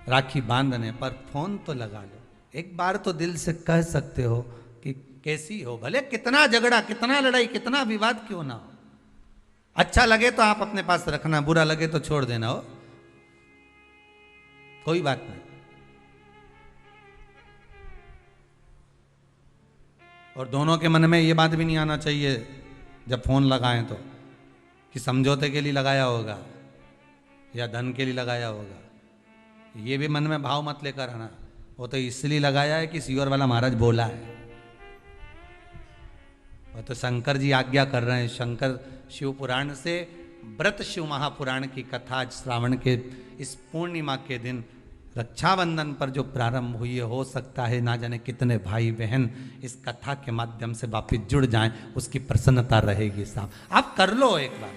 राखी बांधने, पर फोन तो लगा लो। एक बार तो दिल से कह सकते हो कि कैसी हो, भले कितना झगड़ा, कितना लड़ाई, कितना विवाद क्यों ना हो। अच्छा लगे तो आप अपने पास रखना, बुरा लगे तो छोड़ देना हो, कोई बात नहीं। और दोनों के मन में ये बात भी नहीं आना चाहिए जब फोन लगाएं तो कि समझौते के लिए लगाया होगा या धन के लिए लगाया होगा। ये भी मन में भाव मत लेकर आना, वो तो इसलिए लगाया है कि सीवर वाला महाराज बोला है। वो तो शंकर जी आज्ञा कर रहे हैं। शंकर शिव पुराण से व्रत शिव महापुराण की कथा आज श्रावण के इस पूर्णिमा के दिन रक्षाबंधन पर जो प्रारंभ हुई है, हो सकता है ना जाने कितने भाई बहन इस कथा के माध्यम से वापिस जुड़ जाएं, उसकी प्रसन्नता रहेगी साहब। आप कर लो एक बार,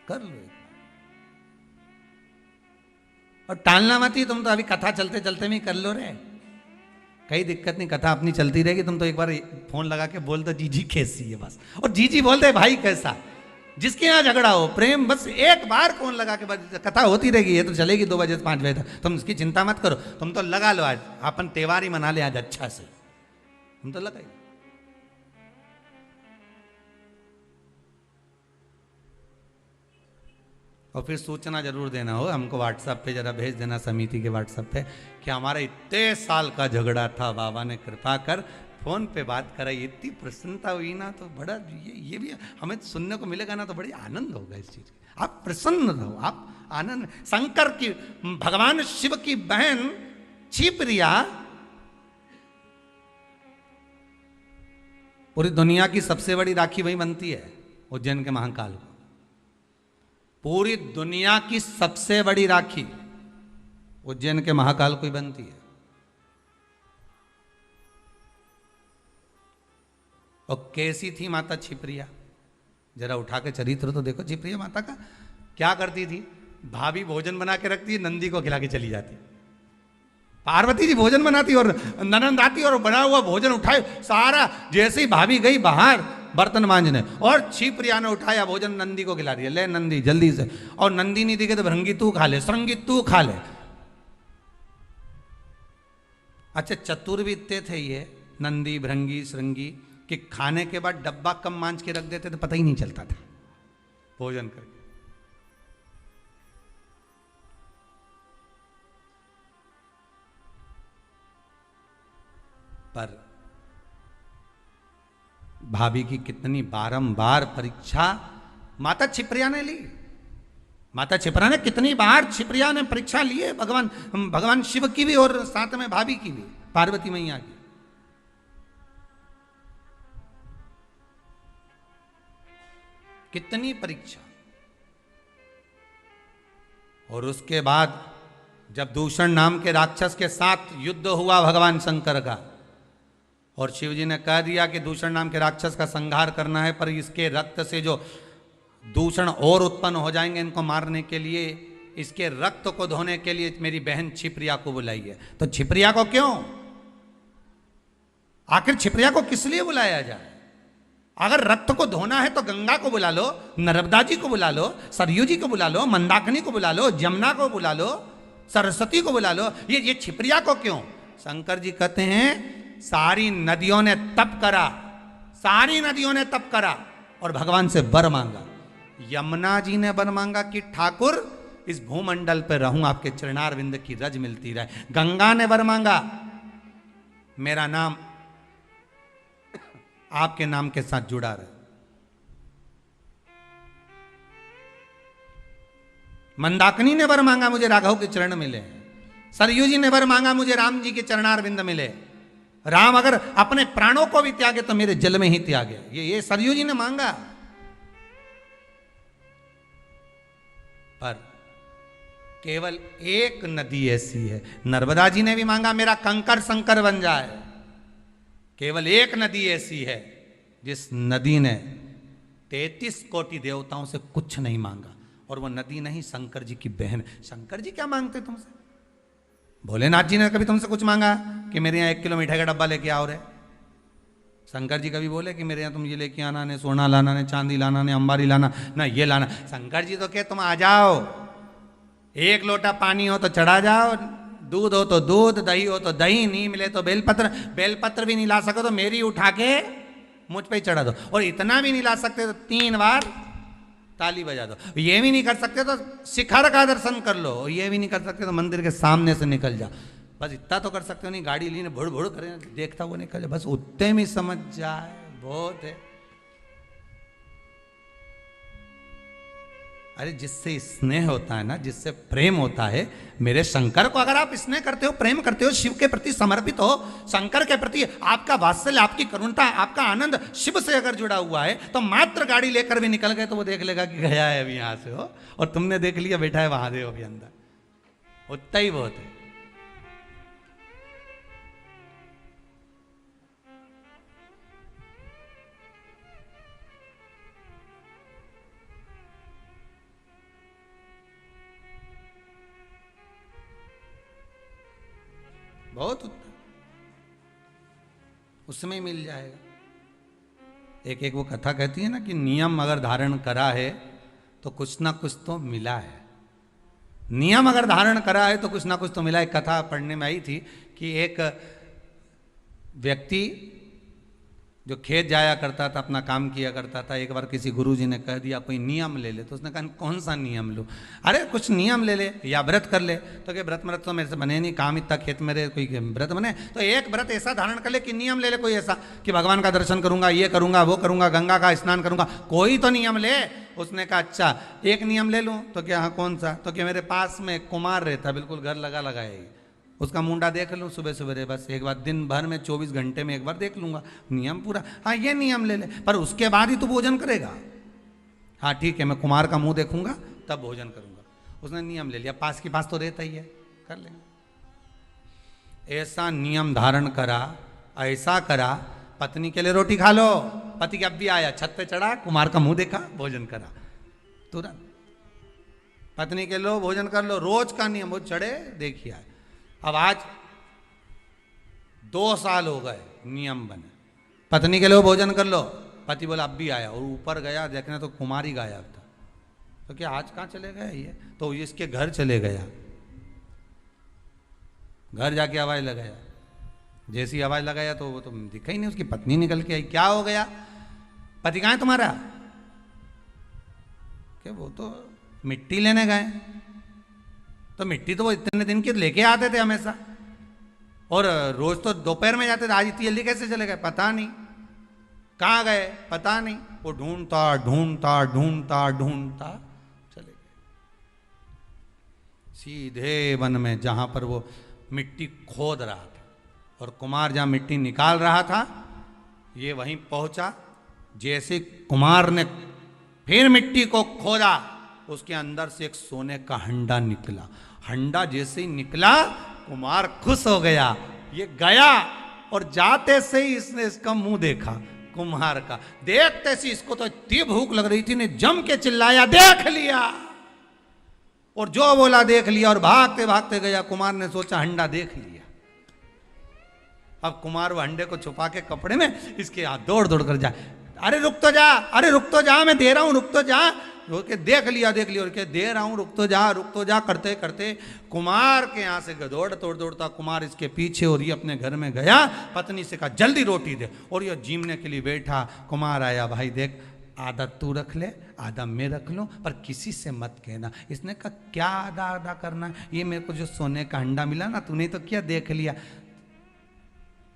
कर लो एक बार। और टालना मत ही, तुम तो अभी कथा चलते चलते में कर लो रे, कई दिक्कत नहीं, कथा अपनी चलती रहेगी। तुम तो एक बार फोन लगा के बोल दो जीजी कैसी है बस, और जीजी बोलते भाई कैसा। जिसके यहाँ झगड़ा हो प्रेम, बस एक बार फोन लगा के, बस कथा होती रहेगी। ये तो चलेगी 2 बजे से 5 बजे तक, तुम इसकी चिंता मत करो। तुम तो लगा लो, आज अपन त्योहार ही मना ले आज अच्छा से, तुम तो लगाई। और फिर सूचना जरूर देना हो हमको, व्हाट्सएप पे जरा भेज देना, समिति के व्हाट्सएप पे, कि हमारा इतने साल का झगड़ा था, बाबा ने कृपा कर फोन पे बात कराई। इतनी प्रसन्नता हुई ना, तो बड़ा ये भी हमें सुनने को मिलेगा ना, तो बड़ी आनंद होगा इस चीज का। आप प्रसन्न रहो, आप आनंद। शंकर की, भगवान शिव की बहन छिप्रिया पूरी दुनिया की सबसे बड़ी राखी वही बनती है, उज्जैन के महाकाल को। पूरी दुनिया की सबसे बड़ी राखी उज्जैन के महाकाल को ही बनती है। और कैसी थी माता छिप्रिया, जरा उठा के चरित्र तो देखो छिप्रिया माता का। क्या करती थी, भाभी भोजन बना के रखती, नंदी को खिला के चली जाती। पार्वती जी भोजन बनाती और ननंद आती और बना हुआ भोजन उठाए सारा, जैसे ही भाभी गई बाहर बर्तन मांजने, और छिप्रिया ने उठाया भोजन नंदी को खिला दिया, ले नंदी जल्दी से। और नंदी नहीं दिखे तो भृंगी तू खा ले, श्रृंगी तू खा ले। अच्छा चतुर भी इतने थे ये नंदी भृंगी श्रृंगी कि खाने के बाद डब्बा कम मांझ के रख देते तो पता ही नहीं चलता था भोजन करके। पर भाभी की कितनी बारंबार परीक्षा माता छिप्रिया ने ली। माता छिप्रिया ने कितनी बार छिप्रिया ने परीक्षा ली है, भगवान शिव की भी और साथ में भाभी की भी, पार्वती मैया की। कितनी परीक्षा। और उसके बाद जब दूषण नाम के राक्षस के साथ युद्ध हुआ भगवान शंकर का, और शिव जी ने कह दिया कि दूषण नाम के राक्षस का संहार करना है, पर इसके रक्त से जो दूषण और उत्पन्न हो जाएंगे इनको मारने के लिए, इसके रक्त को धोने के लिए मेरी बहन छिप्रिया को बुलाइए। तो छिप्रिया को क्यों, आखिर छिप्रिया को किस लिए बुलाया जाए? अगर रक्त को धोना है तो गंगा को बुला लो, नर्मदा जी को बुला लो, सरयू जी को बुला लो, मंदाकिनी को बुला लो, जमुना को बुला लो, सरस्वती को बुला लो, ये छिप्रिया को क्यों? शंकर जी कहते हैं सारी नदियों ने तप करा, सारी नदियों ने तप करा और भगवान से वर मांगा। यमुना जी ने वर मांगा कि ठाकुर इस भूमंडल पर रहूं, आपके चरणार विंद की रज मिलती रहे। गंगा ने वर मांगा, मेरा नाम आपके नाम के साथ जुड़ा रहे। मंदाकिनी ने वर मांगा, मुझे राघव के चरण मिले। सरयू जी ने वर मांगा, मुझे राम जी के चरणार विंद मिले। राम अगर अपने प्राणों को भी त्यागे तो मेरे जल में ही त्यागे। ये सरयू जी ने मांगा। पर केवल एक नदी ऐसी है, नर्मदा जी ने भी मांगा मेरा कंकर संकर बन जाए। केवल एक नदी ऐसी है जिस नदी ने 33 कोटि देवताओं से कुछ नहीं मांगा, और वो नदी नहीं, शंकर जी की बहन। शंकर जी क्या मांगते तुमसे? भोलेनाथ जी ने कभी तुमसे कुछ मांगा कि मेरे यहाँ 1 किलो मिठाई का डब्बा लेके आओ रे? शंकर जी कभी बोले कि मेरे यहाँ तुम ये लेके आना, ने सोना लाना, ने चांदी लाना, ने अंबारी लाना, ना ये लाना? शंकर जी तो कहे तुम आ जाओ, 1 लोटा पानी हो तो चढ़ा जाओ, दूध हो तो दूध, दही हो तो दही, नहीं मिले तो बेलपत्र, बेलपत्र भी नहीं ला सको तो मेरी उठा के मुझ पे ही चढ़ा दो, और इतना भी नहीं ला सकते तो 3 बार ताली बजा दो। ये भी नहीं कर सकते तो शिखर का दर्शन कर लो, ये भी नहीं कर सकते तो मंदिर के सामने से निकल जा। बस इतना तो कर सकते हो, नहीं गाड़ी ली भुड़ भुड़ करे देखता हुआ निकल जाए, बस उतने में समझ जाए बहुत है। अरे जिससे स्नेह होता है ना, जिससे प्रेम होता है, मेरे शंकर को अगर आप स्नेह करते हो, प्रेम करते हो, शिव के प्रति समर्पित हो, शंकर के प्रति आपका वात्सल्य, आपकी करुणता, आपका आनंद शिव से अगर जुड़ा हुआ है, तो मात्र गाड़ी लेकर भी निकल गए तो वो देख लेगा कि गया है अभी यहां से हो, और तुमने देख लिया बैठा है महादेव अभी अंदर, उतना ही बहुत है। बहुत उसमें मिल जाएगा। एक वो कथा कहती है ना कि नियम अगर धारण करा है तो कुछ ना कुछ तो मिला है। नियम अगर धारण करा है तो कुछ ना कुछ तो मिला है। कथा पढ़ने में आई थी कि एक व्यक्ति जो खेत जाया करता था, अपना काम किया करता था, एक बार किसी गुरुजी ने कह दिया कोई नियम ले ले, तो उसने कहा कौन सा नियम लूँ? अरे कुछ नियम ले ले या व्रत कर ले। तो कि व्रत तो मेरे से बने नहीं, काम इतना खेत में रहे, कोई व्रत बने तो एक व्रत ऐसा धारण कर ले कि नियम ले ले कोई ऐसा कि भगवान का दर्शन करूंगा, ये करूंगा, वो करूंगा, गंगा का स्नान करूंगा, कोई तो नियम ले। उसने कहा अच्छा एक नियम ले लूँ। तो क्या हाँ कौन सा? तो क्या मेरे पास में कुमार रहता, बिल्कुल घर लगा लगाए, उसका मुंडा देख लूँ सुबह सवेरे, बस एक बार दिन भर में 24 घंटे में एक बार देख लूंगा, नियम पूरा। हाँ ये नियम ले ले, पर उसके बाद ही तू भोजन करेगा। हाँ ठीक है, मैं कुमार का मुंह देखूंगा तब भोजन करूंगा। उसने नियम ले लिया, पास की पास तो रहता ही है, कर लेंगे। ऐसा नियम धारण करा, ऐसा करा, पत्नी के लिए रोटी खा लो, पति के अब भी आया, छत पे चढ़ा, कुमार का मुंह देखा, भोजन करा तुरंत। पत्नी के लो भोजन कर लो, रोज का नियम, वो चढ़े देखिए। अब आज 2 साल हो गए नियम बने, पत्नी के लिए भोजन कर लो, पति बोला अब भी आया, और ऊपर गया देखने तो कुमार ही गायब था। तो क्या आज कहाँ चले गए ये? तो इसके घर चले गया, घर जाके आवाज लगाया, जैसी आवाज लगाया तो वो तो दिखा ही नहीं, उसकी पत्नी निकल के आई। क्या हो गया? पति कहाँ है तुम्हारा? क्या वो तो मिट्टी लेने गए। तो मिट्टी तो वो इतने दिन की लेके आते थे हमेशा, और रोज तो दोपहर में जाते थे, आज इतनी जल्दी कैसे चले गए? पता नहीं कहाँ गए, पता नहीं। वो ढूंढता ढूंढता ढूंढता ढूंढता चले गए सीधे वन में, जहां पर वो मिट्टी खोद रहा था, और कुमार जहां मिट्टी निकाल रहा था ये वहीं पहुंचा। जैसे कुमार ने फिर मिट्टी को खोदा, उसके अंदर से एक सोने का हंडा निकला। हंडा जैसे ही निकला कुमार खुश हो गया, ये गया, और जाते से ही इसने इसका मुंह देखा कुम्हार का। देखते से इसको तो इतनी भूख लग रही थी, ने जम के चिल्लाया देख लिया, और जो बोला देख लिया, और भागते भागते गया। कुमार ने सोचा हंडा देख लिया, अब कुमार वो हंडे को छुपा के कपड़े में इसके हाथ दौड़ दौड़ कर जाए, अरे रुक तो जा, अरे रुक तो जा, मैं दे रहा हूं, रुक तो जा। के देख लिया और के दे रहा हूं, रुक तो जा करते करते कुमार के यहाँ से दौड़ता कुमार इसके पीछे, और ये अपने घर में गया। पत्नी से कहा जल्दी रोटी दे, और ये जीमने के लिए बैठा। कुमार आया, भाई देख आधा तू रख ले, आधा मैं रख लूं, पर किसी से मत कहना। इसने कहा क्या आधा आधा करना है, ये मेरे को जो सोने का अंडा मिला ना, तूने तो क्या देख लिया,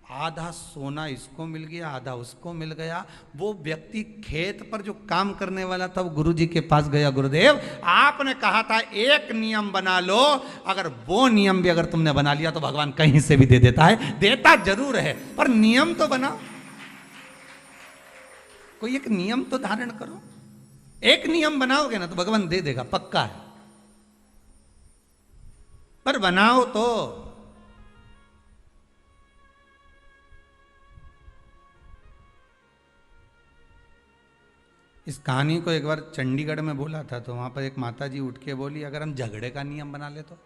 आधा सोना इसको मिल गया, आधा उसको मिल गया। वो व्यक्ति खेत पर जो काम करने वाला था, वो गुरुजी के पास गया, गुरुदेव आपने कहा था एक नियम बना लो, अगर वो नियम भी अगर तुमने बना लिया तो भगवान कहीं से भी दे देता है, देता जरूर है, पर नियम तो बनाओ, कोई एक नियम तो धारण करो। एक नियम बनाओगे ना तो भगवान दे देगा, पक्का है, पर बनाओ तो। इस कहानी को एक बार चंडीगढ़ में बोला था, तो वहां पर एक माता जी उठ के बोली, अगर हम झगड़े का नियम बना ले तो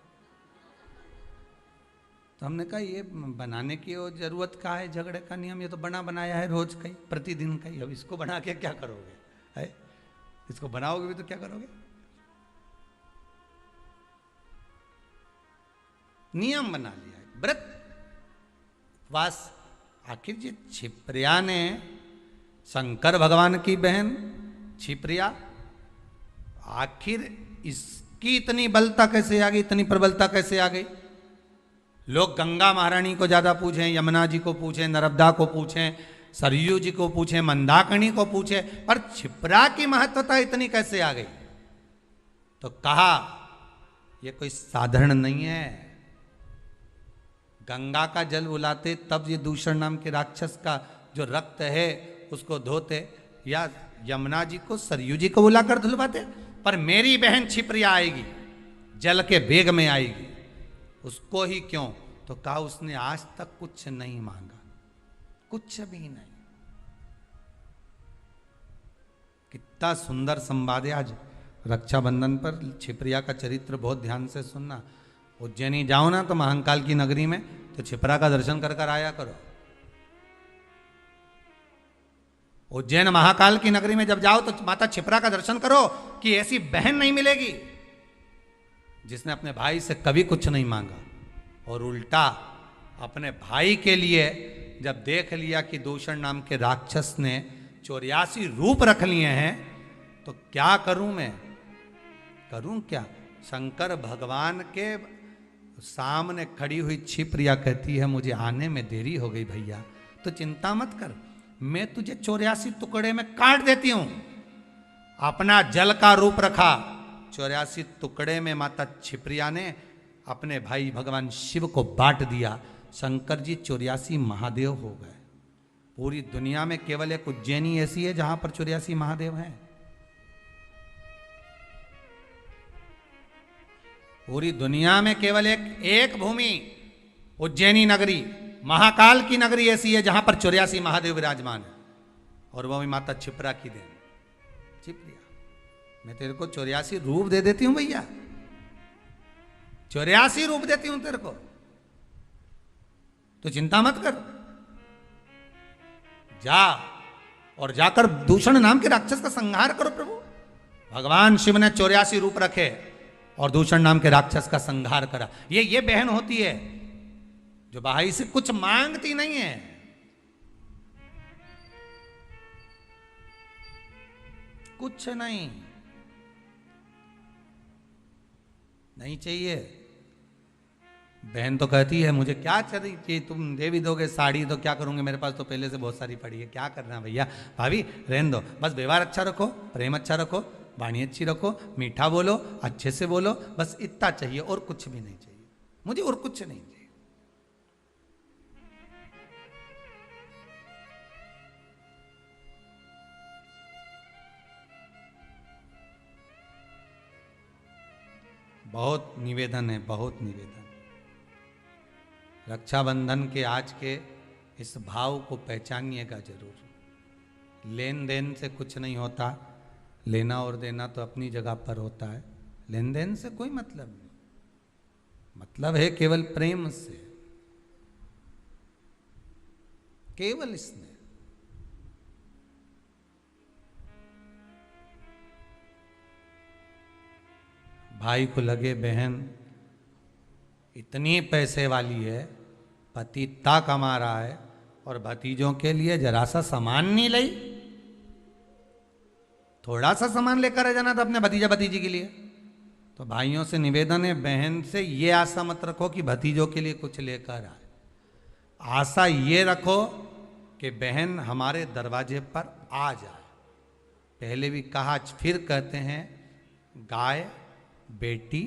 हमने कहा ये बनाने की वो जरूरत का है, झगड़े का नियम ये तो बना बनाया है रोज का ही, प्रतिदिन का ही, अब इसको बना के क्या करोगे, है इसको बनाओगे भी तो क्या करोगे। नियम बना लिया है, व्रत वास। आखिर जी छिप्रिया ने शंकर भगवान की बहन छिप्रिया, आखिर इसकी इतनी बलता कैसे आ गई, इतनी प्रबलता कैसे आ गई। लोग गंगा महारानी को ज्यादा पूछें, यमुना जी को पूछें, नर्मदा को पूछें, सरयू जी को पूछें, मंदाकिनी को पूछें, पर छिप्रा की महत्वता इतनी कैसे आ गई। तो कहा ये कोई साधारण नहीं है। गंगा का जल उलाते तब ये दूषण नाम के राक्षस का जो रक्त है उसको धोते, या यमुना जी को सरयू जी को बुलाकर धुलवाते, पर मेरी बहन छिप्रिया आएगी, जल के वेग में आएगी, उसको ही क्यों। तो कहा उसने आज तक कुछ नहीं मांगा, कुछ भी नहीं। कितना सुंदर संवाद है। आज रक्षाबंधन पर छिप्रिया का चरित्र बहुत ध्यान से सुनना। उज्जैनी जाओ ना तो महाकाल की नगरी में, तो छिप्रा का दर्शन कर कर आया करो। उज्जैन महाकाल की नगरी में जब जाओ तो माता छिप्रा का दर्शन करो, कि ऐसी बहन नहीं मिलेगी जिसने अपने भाई से कभी कुछ नहीं मांगा, और उल्टा अपने भाई के लिए जब देख लिया कि दूषण नाम के राक्षस ने 84 रूप रख लिए हैं, तो क्या करूं मैं, करूं क्या। शंकर भगवान के सामने खड़ी हुई छिप्रिया कहती है मुझे आने में देरी हो गई भैया, तो चिंता मत कर, मैं तुझे 84 टुकड़े में काट देती हूं। अपना जल का रूप रखा, 84 टुकड़े में माता छिप्रिया ने अपने भाई भगवान शिव को बांट दिया। शंकर जी 84 महादेव हो गए। पूरी दुनिया में केवल एक उज्जैनी ऐसी है जहां पर 84 महादेव हैं। पूरी दुनिया में केवल एक भूमि उज्जैनी नगरी, महाकाल की नगरी ऐसी है जहां पर 84 महादेव विराजमान है, और वह भी माता छिप्रा की देन। छिप्रिया मैं तेरे को 84 रूप दे देती हूं भैया, 84 रूप देती हूं तेरे को, तो चिंता मत कर, जा और जाकर दूषण नाम के राक्षस का संहार करो। प्रभु भगवान शिव ने 84 रूप रखे और दूषण नाम के राक्षस का संहार करा। ये बहन होती है जो भाई से कुछ मांगती नहीं है। कुछ नहीं चाहिए। बहन तो कहती है मुझे क्या चाहिए, तुम दे भी दोगे, साड़ी तो क्या करूंगे, मेरे पास तो पहले से बहुत सारी पड़ी है, क्या करना है भैया। भाभी रहने दो, बस व्यवहार अच्छा रखो, प्रेम अच्छा रखो, वाणी अच्छी रखो, मीठा बोलो, अच्छे से बोलो, बस इतना चाहिए, और कुछ भी नहीं चाहिए मुझे, और कुछ नहीं चाहिए। बहुत निवेदन है, बहुत निवेदन। रक्षाबंधन के आज के इस भाव को पहचानिएगा जरूर। लेन देन से कुछ नहीं होता, लेना और देना तो अपनी जगह पर होता है, लेन देन से कोई मतलब नहीं, मतलब है केवल प्रेम से, केवल इसने। भाई को लगे बहन इतनी पैसे वाली है, पति इतना कमा रहा है, और भतीजों के लिए जरा सा सामान नहीं लाई, थोड़ा सा सामान लेकर आ जाना था अपने भतीजा भतीजी के लिए। तो भाइयों से निवेदन है, बहन से ये आशा मत रखो कि भतीजों के लिए कुछ लेकर आए। आशा ये रखो कि बहन हमारे दरवाजे पर आ जाए। पहले भी कहा, आज फिर कहते हैं, गाय बेटी,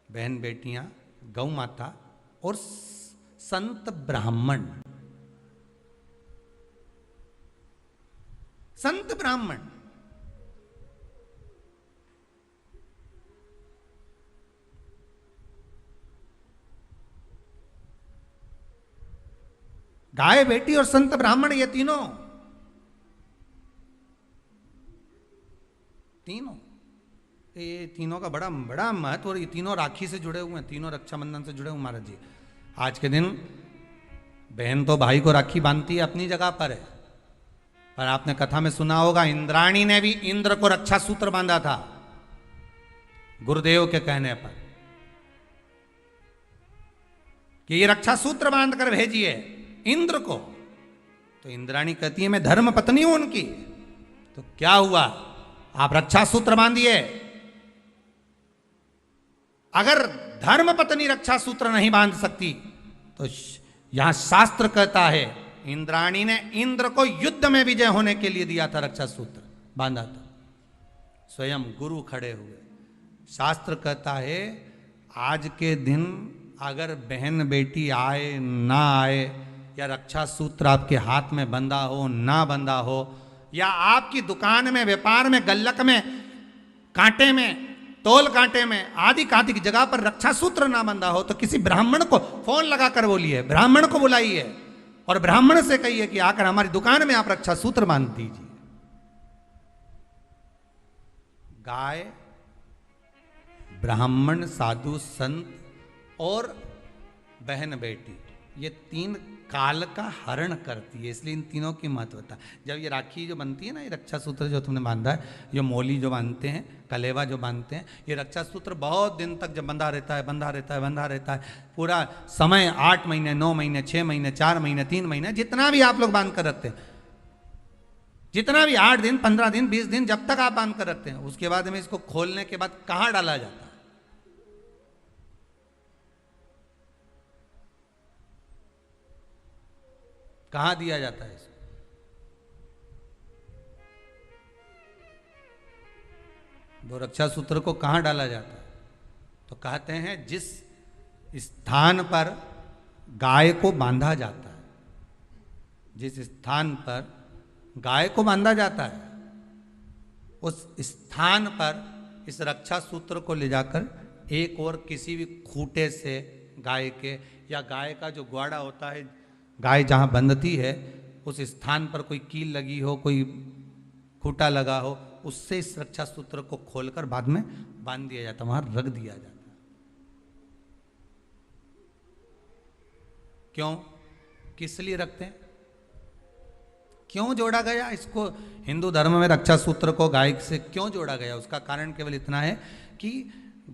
बहन बेटियां, गौ माता और संत ब्राह्मण। संत ब्राह्मण गाय बेटी और संत ब्राह्मण, ये तीनों ये तीनों का बड़ा बड़ा महत्व। और ये तीनों राखी से जुड़े हुए हैं, तीनों रक्षाबंधन से जुड़े हुए महाराज जी। आज के दिन बहन तो भाई को राखी बांधती है, अपनी जगह पर है, पर आपने कथा में सुना होगा इंद्राणी ने भी इंद्र को रक्षा सूत्र बांधा था गुरुदेव के कहने पर कि ये रक्षा सूत्र बांध कर भेजिए इंद्र को। तो इंद्राणी कहती है मैं धर्म पत्नी हूं उनकी। तो क्या हुआ, आप रक्षा सूत्र बांधिए। अगर धर्म पत्नी रक्षा सूत्र नहीं बांध सकती तो यहां शास्त्र कहता है इंद्राणी ने इंद्र को युद्ध में विजय होने के लिए दिया था, रक्षा सूत्र बांधा था। स्वयं गुरु खड़े हुए। शास्त्र कहता है आज के दिन अगर बहन बेटी आए ना आए, या रक्षा सूत्र आपके हाथ में बंधा हो ना बंधा हो, या आपकी दुकान में, व्यापार में, गल्लक में, कांटे में, तोल कांटे में, आदि आदि की जगह पर रक्षा सूत्र ना बंधा हो, तो किसी ब्राह्मण को फोन लगाकर बोलिए, ब्राह्मण को बुलाइए और ब्राह्मण से कहिए कि आकर हमारी दुकान में आप रक्षा सूत्र बांध दीजिए। गाय, ब्राह्मण, साधु, संत और बहन बेटी, ये तीन काल का हरण करती है, इसलिए इन तीनों की महत्वता। जब ये राखी जो बनती है ना, ये रक्षा सूत्र जो तुमने बांधा है, ये मोली जो बांधते हैं, कलेवा जो बांधते हैं, ये रक्षा सूत्र बहुत दिन तक जब बंधा रहता है, बंधा रहता है, बंधा रहता है, पूरा समय 8 महीने, 9 महीने, 6 महीने, 4 महीने, 3 महीने, जितना भी आप लोग बांध कर रखते हैं, जितना भी 8 दिन, 15 दिन, 20 दिन, जब तक आप बांध कर रखते हैं, उसके बाद में इसको खोलने के बाद कहाँ डाला जाता है? कहां दिया जाता है इसको? वो रक्षा सूत्र को कहां डाला जाता है? तो कहते हैं जिस स्थान पर गाय को बांधा जाता है, जिस स्थान पर गाय को बांधा जाता है, उस स्थान पर इस रक्षा सूत्र को ले जाकर एक और किसी भी खूंटे से गाय के, या गाय का जो ग्वाड़ा होता है, गाय जहाँ बंधती है उस स्थान पर कोई कील लगी हो, कोई खूंटा लगा हो, उससे इस रक्षा सूत्र को खोलकर बाद में बांध दिया जाता, वहां रख दिया जाता। क्यों, किस लिए रखते हैं, क्यों जोड़ा गया इसको? हिंदू धर्म में रक्षा सूत्र को गाय से क्यों जोड़ा गया? उसका कारण केवल इतना है कि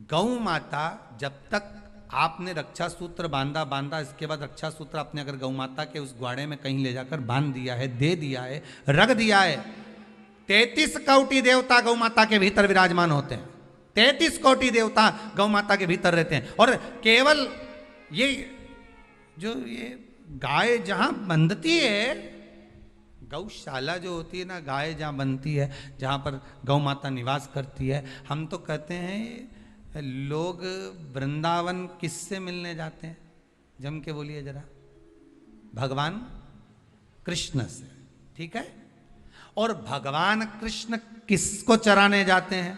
गौ माता, जब तक आपने रक्षा सूत्र बांधा, इसके बाद रक्षा सूत्र आपने अगर गौ माता के उस ग्वाड़े में कहीं ले जाकर बांध दिया है, दे दिया है, रख दिया है, 33 कोटि देवता गौ माता के भीतर विराजमान होते हैं। 33 कोटि देवता गौ माता के भीतर रहते हैं। और केवल ये जो ये गाय जहां बंधती है, गौशाला जो होती है ना, गाय जहां बनती है, जहां पर गौ माता निवास करती है, हम तो कहते हैं लोग वृंदावन किससे मिलने जाते हैं? जम के बोलिए जरा, भगवान कृष्ण से, ठीक है? और भगवान कृष्ण किसको चराने जाते हैं?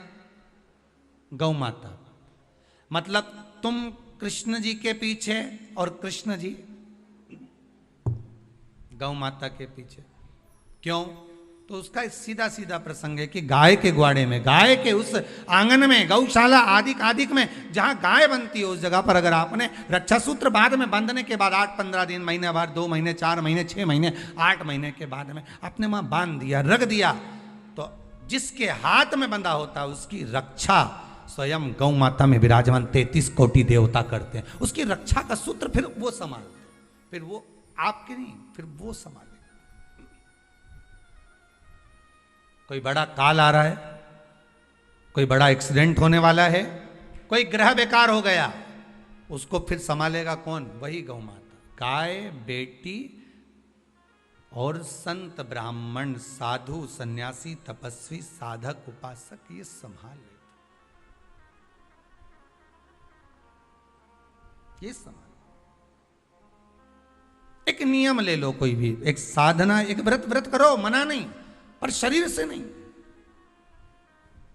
गौ माता। मतलब तुम कृष्ण जी के पीछे और कृष्ण जी गौ माता के पीछे। क्यों? तो उसका सीधा सीधा प्रसंग है कि गाय के ग्वाड़े में, गाय के उस आंगन में, गौशाला आदि आदि में जहां गाय बनती है, उस जगह पर अगर आपने रक्षा सूत्र बाद में बांधने के बाद 8-15 दिन, महीने भर, 2 महीने, 4 महीने, 6 महीने, 8 महीने के बाद में आपने वहां बांध दिया, रख दिया, तो जिसके हाथ में बंधा होता है उसकी रक्षा स्वयं गौ माता में विराजमान 33 कोटि देवता करते हैं। उसकी रक्षा का सूत्र फिर वो संभालते, फिर वो आपके नहीं, फिर वो संभाले। कोई बड़ा काल आ रहा है, कोई बड़ा एक्सीडेंट होने वाला है, कोई ग्रह बेकार हो गया, उसको फिर संभालेगा कौन? वही गौ माता। गाय, बेटी और संत, ब्राह्मण, साधु, सन्यासी, तपस्वी, साधक, उपासक ये संभाल लेते, ये संभाल। एक नियम ले लो, कोई भी एक साधना, एक व्रत करो, मना नहीं, पर शरीर से नहीं।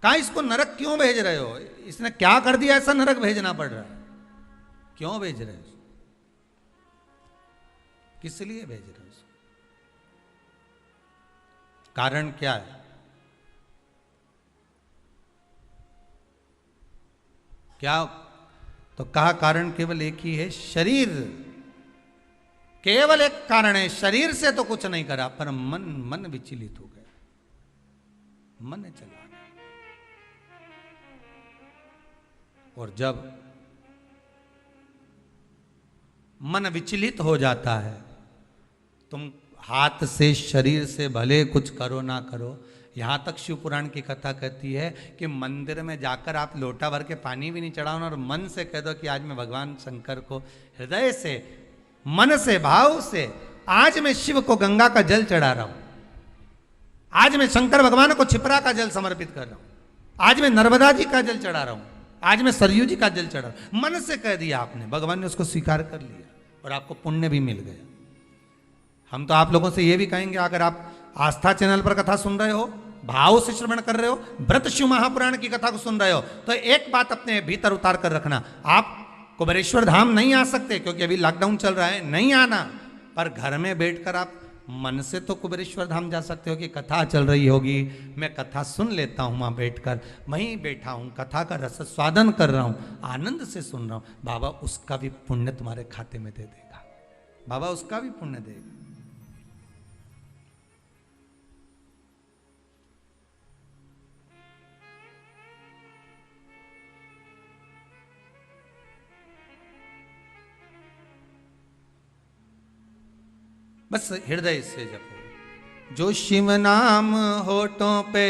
कहा इसको नरक क्यों भेज रहे हो? इसने क्या कर दिया ऐसा नरक भेजना पड़ रहा है? क्यों भेज रहे हो? किस लिए भेज रहे हो? कारण क्या है? क्या? तो कहा कारण केवल एक ही है, शरीर। केवल एक कारण है, शरीर से तो कुछ नहीं करा, पर मन विचलित हो गया, मन चला गया। और जब मन विचलित हो जाता है, तुम हाथ से, शरीर से भले कुछ करो ना करो। यहां तक शिव पुराण की कथा कहती है कि मंदिर में जाकर आप लोटा भर के पानी भी नहीं चढ़ाओ और मन से कह दो कि आज मैं भगवान शंकर को हृदय से, मन से, भाव से, आज मैं शिव को गंगा का जल चढ़ा रहा हूं, आज मैं शंकर भगवान को छिपरा का जल समर्पित कर रहा हूं, आज मैं नर्मदा जी का जल चढ़ा रहा हूं, आज मैं सरयू जी का जल चढ़ा रहा हूं। मन से कह दिया आपने, भगवान ने उसको स्वीकार कर लिया और आपको पुण्य भी मिल गया। हम तो आप लोगों से ये भी कहेंगे, अगर आप आस्था चैनल पर कथा सुन रहे हो, भाव से श्रवण कर रहे हो, व्रत शिव महापुराण की कथा को सुन रहे हो, तो एक बात अपने भीतर उतार कर रखना, आप कुबेरेश्वर धाम नहीं आ सकते क्योंकि अभी लॉकडाउन चल रहा है, नहीं आना, पर घर में बैठकर आप मन से तो कुबेरेश्वर धाम जा सकते हो कि कथा चल रही होगी, मैं कथा सुन लेता हूँ, वहाँ बैठकर वहीं बैठा हूँ, कथा का रस स्वादन कर रहा हूँ, आनंद से सुन रहा हूँ, बाबा उसका भी पुण्य तुम्हारे खाते में दे देगा, बाबा उसका भी पुण्य देगा। बस हृदय से जपो। जो शिव नाम होठों पे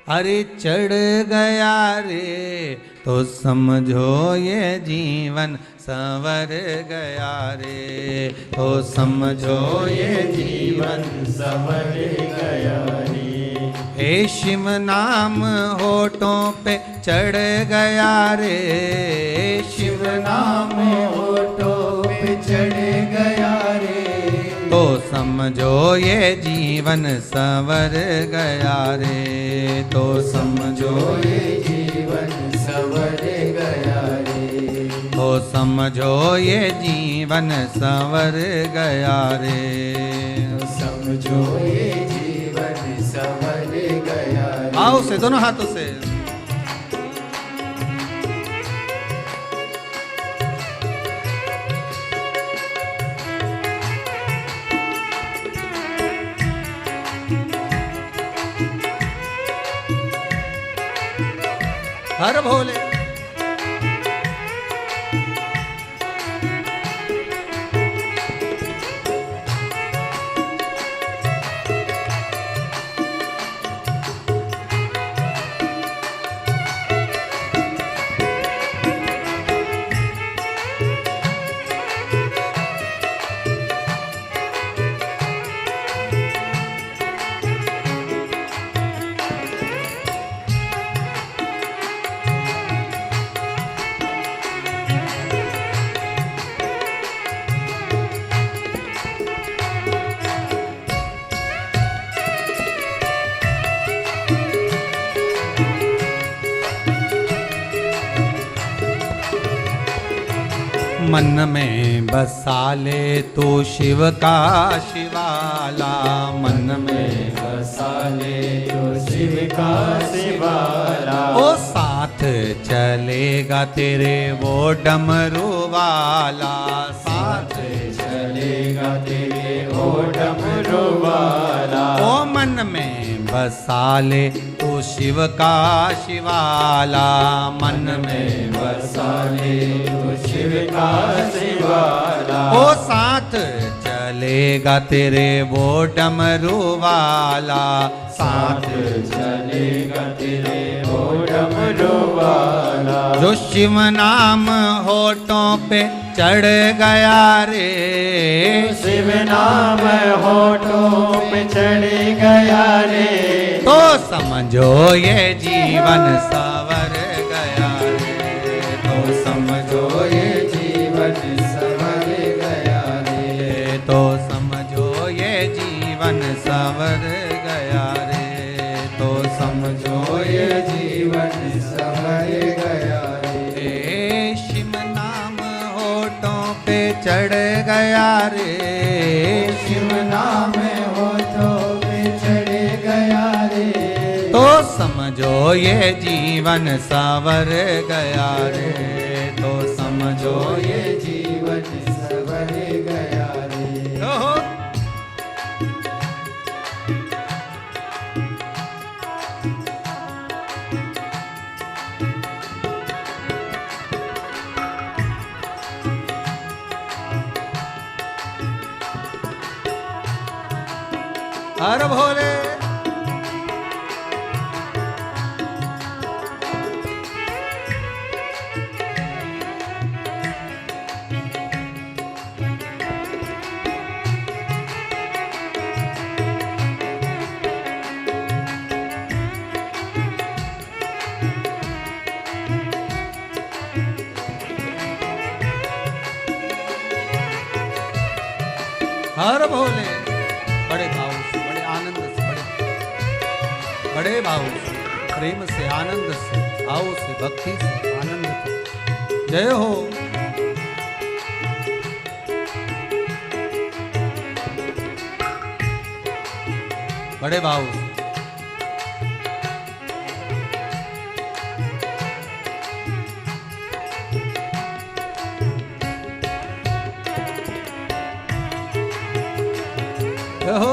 अरे चढ़ गया रे, तो समझो ये जीवन संवर गया रे, तो समझो ये जीवन संवर गया रे। हे शिव नाम होठों पे चढ़ गया रे, शिव नाम होठों पे चढ़ गया रे, तो समझो ये जीवन संवर गया रे, तो समझो ये जीवन संवर गया रे, तो समझो ये जीवन संवर गया रे, तो समझो ये जीवन संवर गया रे। आओ से दोनों हाथों से। हर भोले। मन में बसा ले तो शिव का शिवाला, मन में बसा ले तो शिव का शिवाला, ओ साथ चलेगा तेरे वो डमरू वाला, साथ चलेगा तेरे वो डमरू वाला, ओ मन में बसा ले तो शिव का शिवाला, मन में बसा ले तो शिव का शिवाला, ओ साथ चलेगा तेरे वो डमरू वाला, साथ चलेगा तेरे वो डमरू वाला। जो शिव नाम होठों पे चढ़ गया रे, शिव नाम होठों पे चढ़ गया रे, तो समझो ये जीवन सवर गया रे, तो समझो ये जीवन सवर गया रे, तो समझो ये जीवन सवर गया रे, तो समझो ये जीवन सवर गया रे। शिव नाम होठों पे चढ़ गया रे, शिव नाम होठों पे चढ़ गया रे, तो समझो ये जीवन सवर गया रे, तो समझो ये जीवन सवर गया रे। ओहो। हर भोले हर भोले, बड़े भाव से, बड़े आनंद से, बड़े भाव से, प्रेम से, आनंद से, भाव से, भक्ति से, आनंद से, जय हो। बड़े भाव से। जय हो।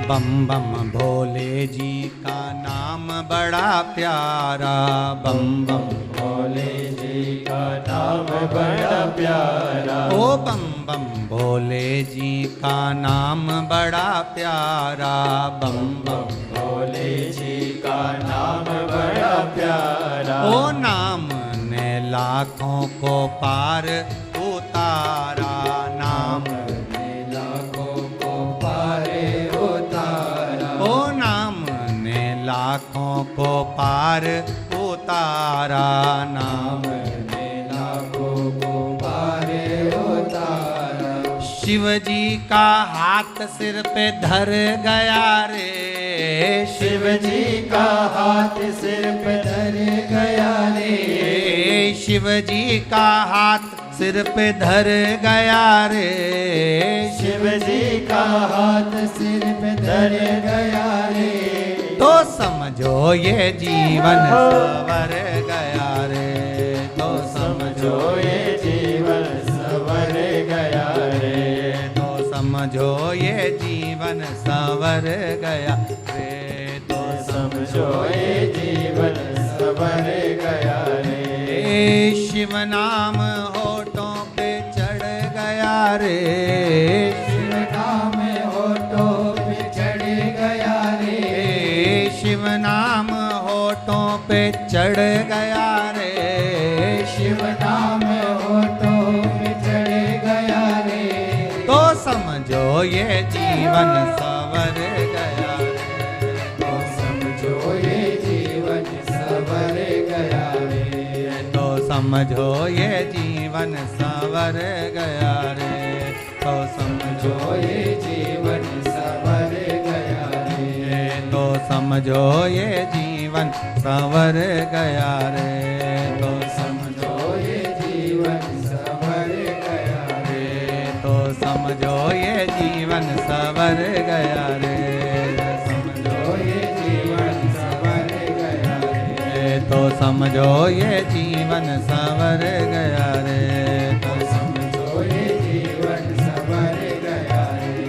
बम बम भोले जी का नाम बड़ा प्यारा, बम बम भोले जी का नाम बड़ा प्यारा, ओ बम बम भोले जी का नाम बड़ा प्यारा, बम बम भोले जी का नाम बड़ा प्यारा, ओ नाम ने लाखों को पार उतारा, नाम ने लाखों को पार उतारा, ओ नाम ने लाखों को पार उतारा, नाम ने लाखों को पार उतारा। शिव जी का हाथ सिर पे धर गया रे, शिव जी का हाथ सिर पे धर गया रे, शिव जी का हाथ सिर पे धर गया रे, शिव जी का हाथ सिर पे धर गया रे, तो समझो ये जीवन सवर गया रे, तो समझो ये जीवन सवर गया रे, तो समझो ये जीवन सवर गया रे, तो समझो ये जीवन सवर गया रे। शिव नाम होठों पे चढ़ गया रे, शिव नाम होठों पे चढ़ गया रे, शिव नाम होठों पे चढ़ गया रे, शिव नाम होठों पे चढ़ गया रे, तो समझो ये जीवन सवर गया रे, तो समझो ये जीवन सवर गया रे, तो समझो ये जीवन सवर गया रे, तो समझो ये जीवन सवर गया रे, तो समझो ये जीवन सवर गया रे, तो समझो ये जीवन सवर गया रे, तो समझो ये जीवन सवर गया रे, समझो ये जीवन सवर गया रे, तो समझो ये जीवन सवर गया रे, तो समझो ये जीवन सवर गया रे।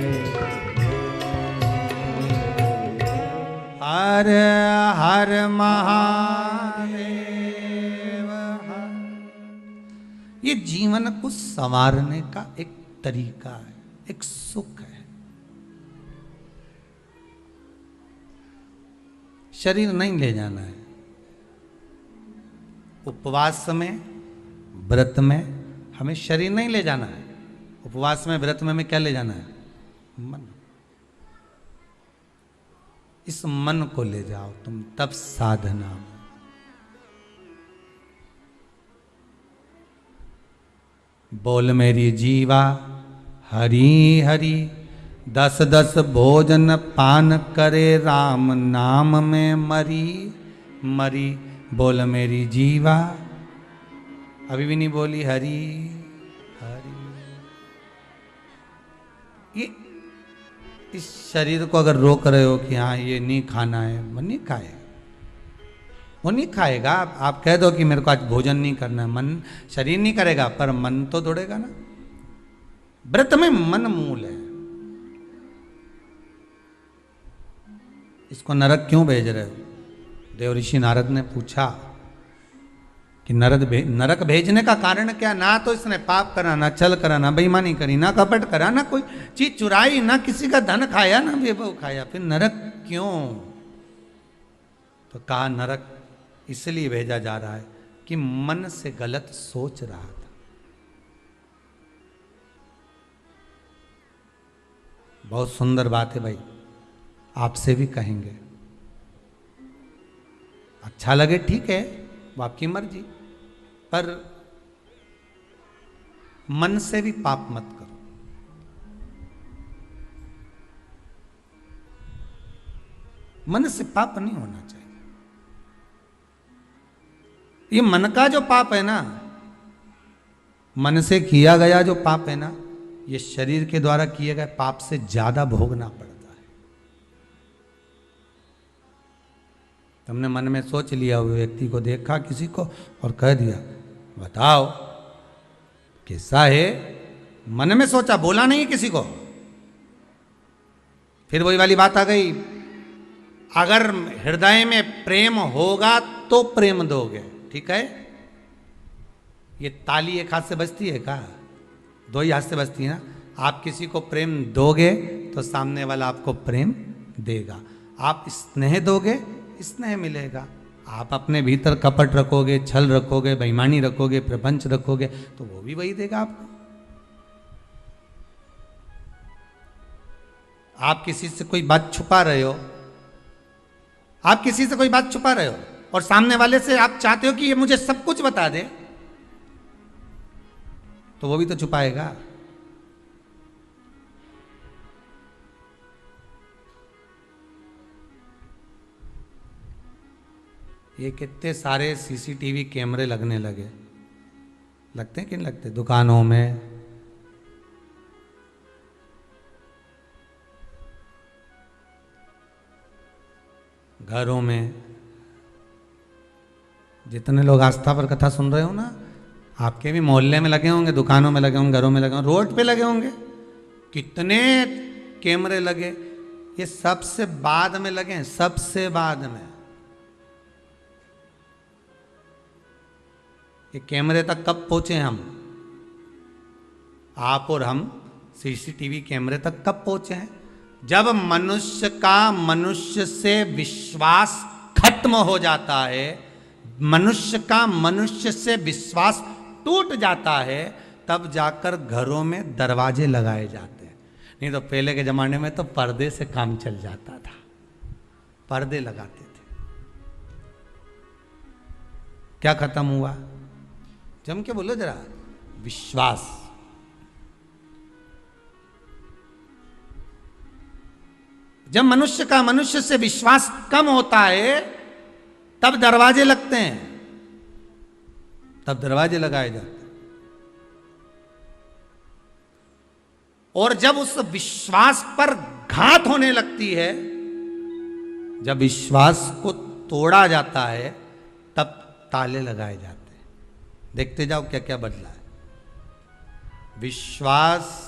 हर हर महादेव हर। ये जीवन को संवारने का एक तरीका है, एक सुख है। शरीर नहीं ले जाना है। उपवास में, व्रत में हमें शरीर नहीं ले जाना है। उपवास में, व्रत में हमें क्या ले जाना है? मन। इस मन को ले जाओ तुम, तब साधना। बोल मेरी जीवा हरि हरि, 10 भोजन पान करे, राम नाम में मरी मरी। बोल मेरी जीवा, अभी भी नहीं बोली हरि हरि। ये इस शरीर को अगर रोक रहे हो कि हाँ ये नहीं खाना है, मन नहीं खाएगा, वो नहीं खाएगा। आप कह दो कि मेरे को आज भोजन नहीं करना है, मन शरीर नहीं करेगा, पर मन तो दौड़ेगा ना। व्रत में मन मूल है। इसको नरक क्यों भेज रहे हो? देव ऋषि नारद ने पूछा कि नरक भेजने का कारण क्या? ना तो इसने पाप करा, ना छल करा, ना बेईमानी करी, ना कपट करा, ना कोई चीज चुराई, ना किसी का धन खाया, ना वैभव खाया, फिर नरक क्यों? तो कहा नरक इसलिए भेजा जा रहा है कि मन से गलत सोच रहा था। बहुत सुंदर बात है भाई, आपसे भी कहेंगे। अच्छा लगे ठीक है, वो आपकी मर्जी, पर मन से भी पाप मत करो। मन से पाप नहीं होना चाहिए। ये मन का जो पाप है ना, मन से किया गया जो पाप है ना, ये शरीर के द्वारा किए गए पाप से ज्यादा भोगना पड़ता है। तुमने मन में सोच लिया, हुए व्यक्ति को देखा किसी को और कह दिया बताओ कैसा है, मन में सोचा, बोला नहीं किसी को। फिर वही वाली बात आ गई, अगर हृदय में प्रेम होगा तो प्रेम दोगे, ठीक है। ये ताली एक हाथ से बजती है का? दो ही हाथ से बजती है ना। आप किसी को प्रेम दोगे तो सामने वाला आपको प्रेम देगा। आप स्नेह दोगे, स्नेह मिलेगा। आप अपने भीतर कपट रखोगे, छल रखोगे, बेईमानी रखोगे, प्रपंच रखोगे, तो वो भी वही देगा आपको। आप किसी से कोई बात छुपा रहे हो, आप किसी से कोई बात छुपा रहे हो और सामने वाले से आप चाहते हो कि ये मुझे सब कुछ बता दे, तो वो भी तो छुपाएगा। ये कितने सारे सीसीटीवी कैमरे लगने लगे, लगते हैं कि नहीं लगते? दुकानों में, घरों में। जितने लोग आस्था पर कथा सुन रहे हो ना, आपके भी मोहल्ले में लगे होंगे, दुकानों में लगे होंगे, घरों में लगे होंगे, रोड पे लगे होंगे। कितने कैमरे लगे, ये सबसे बाद में लगे हैं, सबसे बाद में। ये कैमरे तक कब पहुंचे हम? आप और हम सीसीटीवी कैमरे तक कब पहुंचे हैं? जब मनुष्य का मनुष्य से विश्वास खत्म हो जाता है, मनुष्य का मनुष्य से विश्वास टूट जाता है, तब जाकर घरों में दरवाजे लगाए जाते हैं। नहीं तो पहले के जमाने में तो पर्दे से काम चल जाता था, पर्दे लगाते थे। क्या खत्म हुआ? जम के बोलो जरा, विश्वास। जब मनुष्य का मनुष्य से विश्वास कम होता है, तब दरवाजे लगते हैं, तब दरवाजे लगाए जाते हैं। और जब उस विश्वास पर घात होने लगती है, जब विश्वास को तोड़ा जाता है, तब ताले लगाए जाते हैं। देखते जाओ क्या क्या बदला है। विश्वास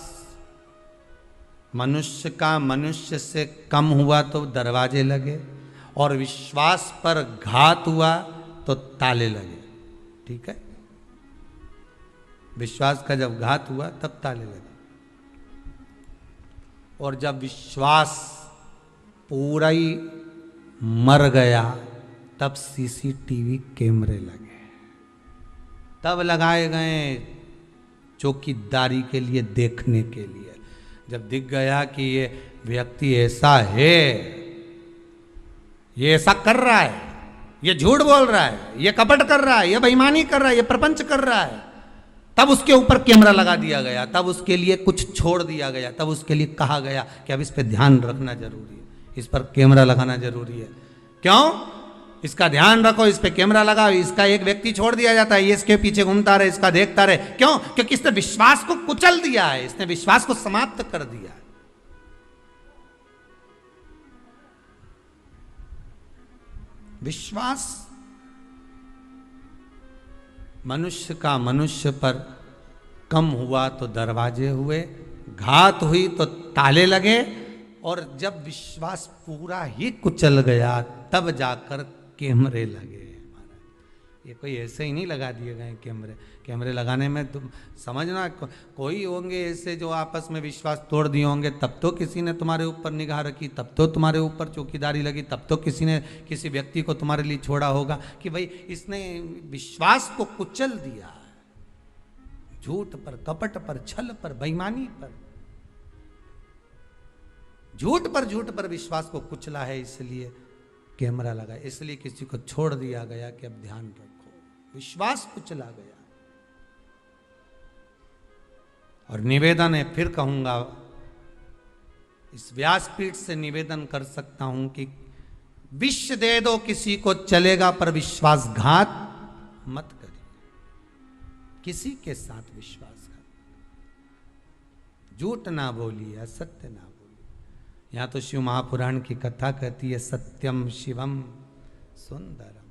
मनुष्य का मनुष्य से कम हुआ तो दरवाजे लगे, और विश्वास पर घात हुआ तो ताले लगे, ठीक है। विश्वास का जब घात हुआ तब ताले लगे। और जब विश्वास पूरा ही मर गया तब सीसीटीवी कैमरे लगे, तब लगाए गए चौकीदारी के लिए, देखने के लिए। जब दिख गया कि ये व्यक्ति ऐसा है, ये ऐसा कर रहा है, ये झूठ बोल रहा है, ये कपट कर रहा है, ये बेईमानी कर रहा है, ये प्रपंच कर रहा है, तब उसके ऊपर कैमरा लगा दिया गया, तब उसके लिए कुछ छोड़ दिया गया, तब उसके लिए कहा गया कि अब इस पे ध्यान रखना जरूरी है, इस पर कैमरा लगाना जरूरी है। क्यों? इसका ध्यान रखो, इस पे कैमरा लगाओ। इसका एक व्यक्ति छोड़ दिया जाता है, ये इसके पीछे घूमता रहे, इसका देखता रहे। क्यों? क्योंकि इसने विश्वास को कुचल दिया है, इसने विश्वास को समाप्त कर दिया है। विश्वास मनुष्य का मनुष्य पर कम हुआ तो दरवाजे हुए, घात हुई तो ताले लगे, और जब विश्वास पूरा ही कुचल गया तब जाकर कैमरे लगे। ये कोई ऐसे ही नहीं लगा दिए गए कैमरे। कैमरे लगाने में तुम समझना, कोई होंगे ऐसे जो आपस में विश्वास तोड़ दिए होंगे, तब तो किसी ने तुम्हारे ऊपर निगाह रखी, तब तो तुम्हारे ऊपर चौकीदारी लगी, तब तो किसी ने किसी व्यक्ति को तुम्हारे लिए छोड़ा होगा कि भाई इसने विश्वास को कुचल दिया, झूठ पर, कपट पर, छल पर, बेईमानी पर, झूठ पर विश्वास को कुचला है, इसलिए कैमरा लगा, इसलिए किसी को छोड़ दिया गया कि अब ध्यान रखो, विश्वास कुचला गया। और निवेदन है, फिर कहूंगा, इस व्यासपीठ से निवेदन कर सकता हूं कि विष दे दो किसी को चलेगा, पर विश्वासघात मत करिए, किसी के साथ विश्वासघात, झूठ ना बोलिए, असत्य ना बोलिए। यहां तो शिव महापुराण की कथा कहती है, सत्यम शिवम सुंदरम।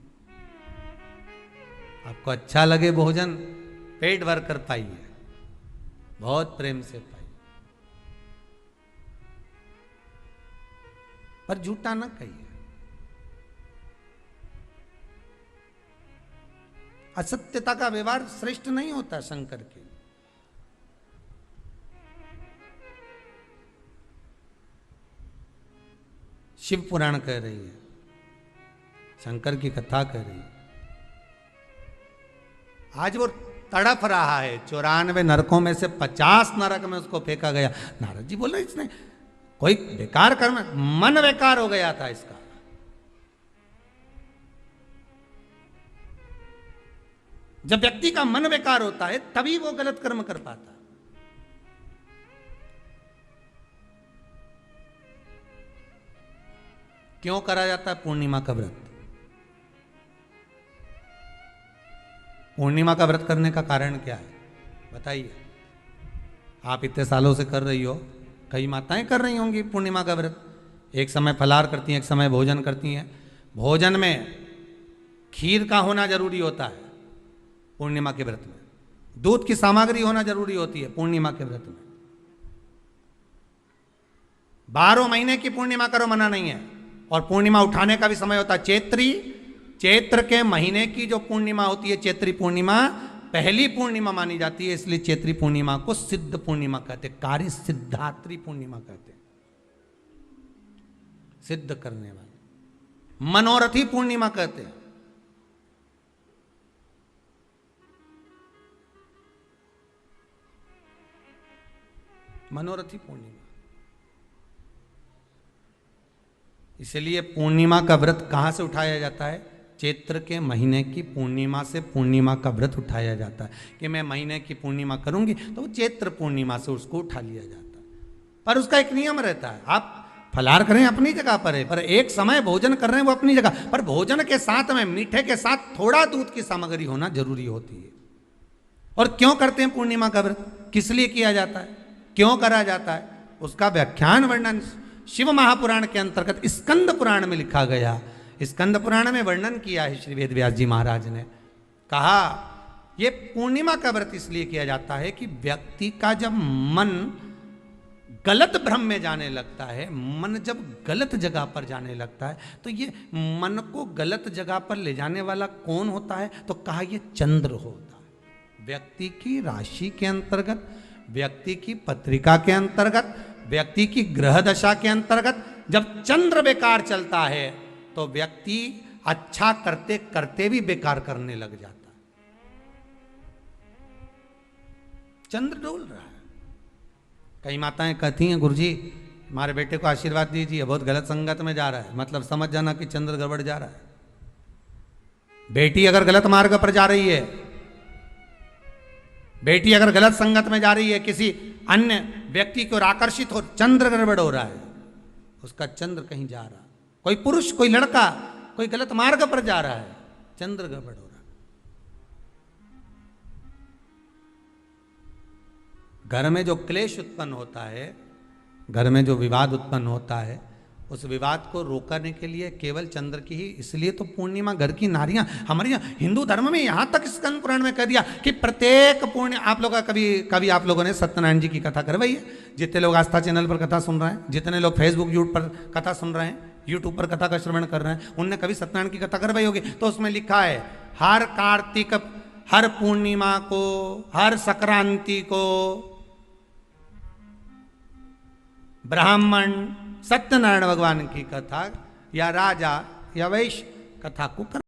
आपको अच्छा लगे भोजन, पेट भर कर पाइए, बहुत प्रेम से पाइए, पर झूठा ना कहिए। असत्यता का व्यवहार श्रेष्ठ नहीं होता शंकर के। शिव पुराण कह रही है, शंकर की कथा कह रही है। आज वो तड़प रहा है, 94 नरकों में से 50 नरक में उसको फेंका गया। नारद जी बोले इसने कोई बेकार कर्म, मन बेकार हो गया था इसका। जब व्यक्ति का मन बेकार होता है तभी वो गलत कर्म कर पाता है। क्यों करा जाता है पूर्णिमा का व्रत? पूर्णिमा का व्रत करने का कारण क्या है बताइए? आप इतने सालों से कर रही हो, कई माताएं कर रही होंगी पूर्णिमा का व्रत। एक समय फलाहार करती हैं, एक समय भोजन करती हैं। भोजन में खीर का होना जरूरी होता है पूर्णिमा के व्रत में, दूध की सामग्री होना जरूरी होती है पूर्णिमा के व्रत में। 12 महीने की पूर्णिमा करो मना नहीं है। और पूर्णिमा उठाने का भी समय होता है चैत्री, चैत्र के महीने की जो पूर्णिमा होती है चैत्री पूर्णिमा पहली पूर्णिमा मानी जाती है, इसलिए चैत्री पूर्णिमा को सिद्ध पूर्णिमा कहते हैं, कार्य सिद्धात्री पूर्णिमा कहते हैं, सिद्ध करने वाले। मनोरथी पूर्णिमा कहते हैं। मनोरथी पूर्णिमा। इसलिए पूर्णिमा का व्रत कहां से उठाया जाता है? चैत्र के महीने की पूर्णिमा से पूर्णिमा का व्रत उठाया जाता है कि मैं महीने की पूर्णिमा करूंगी तो चैत्र पूर्णिमा से उसको उठा लिया जाता है। पर उसका एक नियम रहता है, आप फलाहार करें अपनी जगह पर है, पर एक समय भोजन कर रहे हैं वो अपनी जगह पर, भोजन के साथ में मीठे के साथ थोड़ा दूध की सामग्री होना जरूरी होती है। और क्यों करते हैं पूर्णिमा का व्रत? किस लिए किया जाता है, क्यों करा जाता है, उसका व्याख्यान वर्णन शिव महापुराण के अंतर्गत स्कंद पुराण में लिखा गया। स्कंद पुराण में वर्णन किया है श्री वेद व्यास जी महाराज ने। कहा ये पूर्णिमा का व्रत इसलिए किया जाता है कि व्यक्ति का जब मन गलत भ्रम में जाने लगता है, मन जब गलत जगह पर जाने लगता है, तो ये मन को गलत जगह पर ले जाने वाला कौन होता है? तो कहा ये चंद्र होता है। व्यक्ति की राशि के अंतर्गत, व्यक्ति की पत्रिका के अंतर्गत, व्यक्ति की ग्रह दशा के अंतर्गत जब चंद्र बेकार चलता है तो व्यक्ति अच्छा करते करते भी बेकार करने लग जाता है। चंद्र डोल रहा है। कई माताएं कहती हैं, गुरुजी हमारे बेटे को आशीर्वाद दीजिए, बहुत गलत संगत में जा रहा है। मतलब समझ जाना कि चंद्र गड़बड़ जा रहा है। बेटी अगर गलत मार्ग पर जा रही है, बेटी अगर गलत संगत में जा रही है, किसी अन्य व्यक्ति की ओर आकर्षित हो, चंद्र गड़बड़ हो रहा है, उसका चंद्र कहीं जा रहा है। कोई पुरुष, कोई लड़का कोई गलत मार्ग पर जा रहा है, चंद्र गड़बड़ हो रहा है। घर में जो क्लेश उत्पन्न होता है, घर में जो विवाद उत्पन्न होता है, उस विवाद को रोकने के लिए केवल चंद्र की ही, इसलिए तो पूर्णिमा घर की नारियां, हमारे यहाँ हिंदू धर्म में यहां तक स्कंद पुराण में कह दिया कि प्रत्येक पूर्णिमा, आप लोग कभी आप लोगों ने सत्यनारायण जी की कथा करवाई है? जितने लोग आस्था चैनल पर कथा सुन रहे हैं, जितने लोग फेसबुक यूट्यूब पर कथा सुन रहे हैं, यूट्यूब पर कथा का श्रवण कर रहे हैं, उनने कभी सत्यनारायण की कथा करवाई होगी। तो उसमें लिखा है हर कार्तिक, हर पूर्णिमा को, हर संक्रांति को ब्राह्मण सत्यनारायण भगवान की कथा या राजा या वैश्य कथा को कर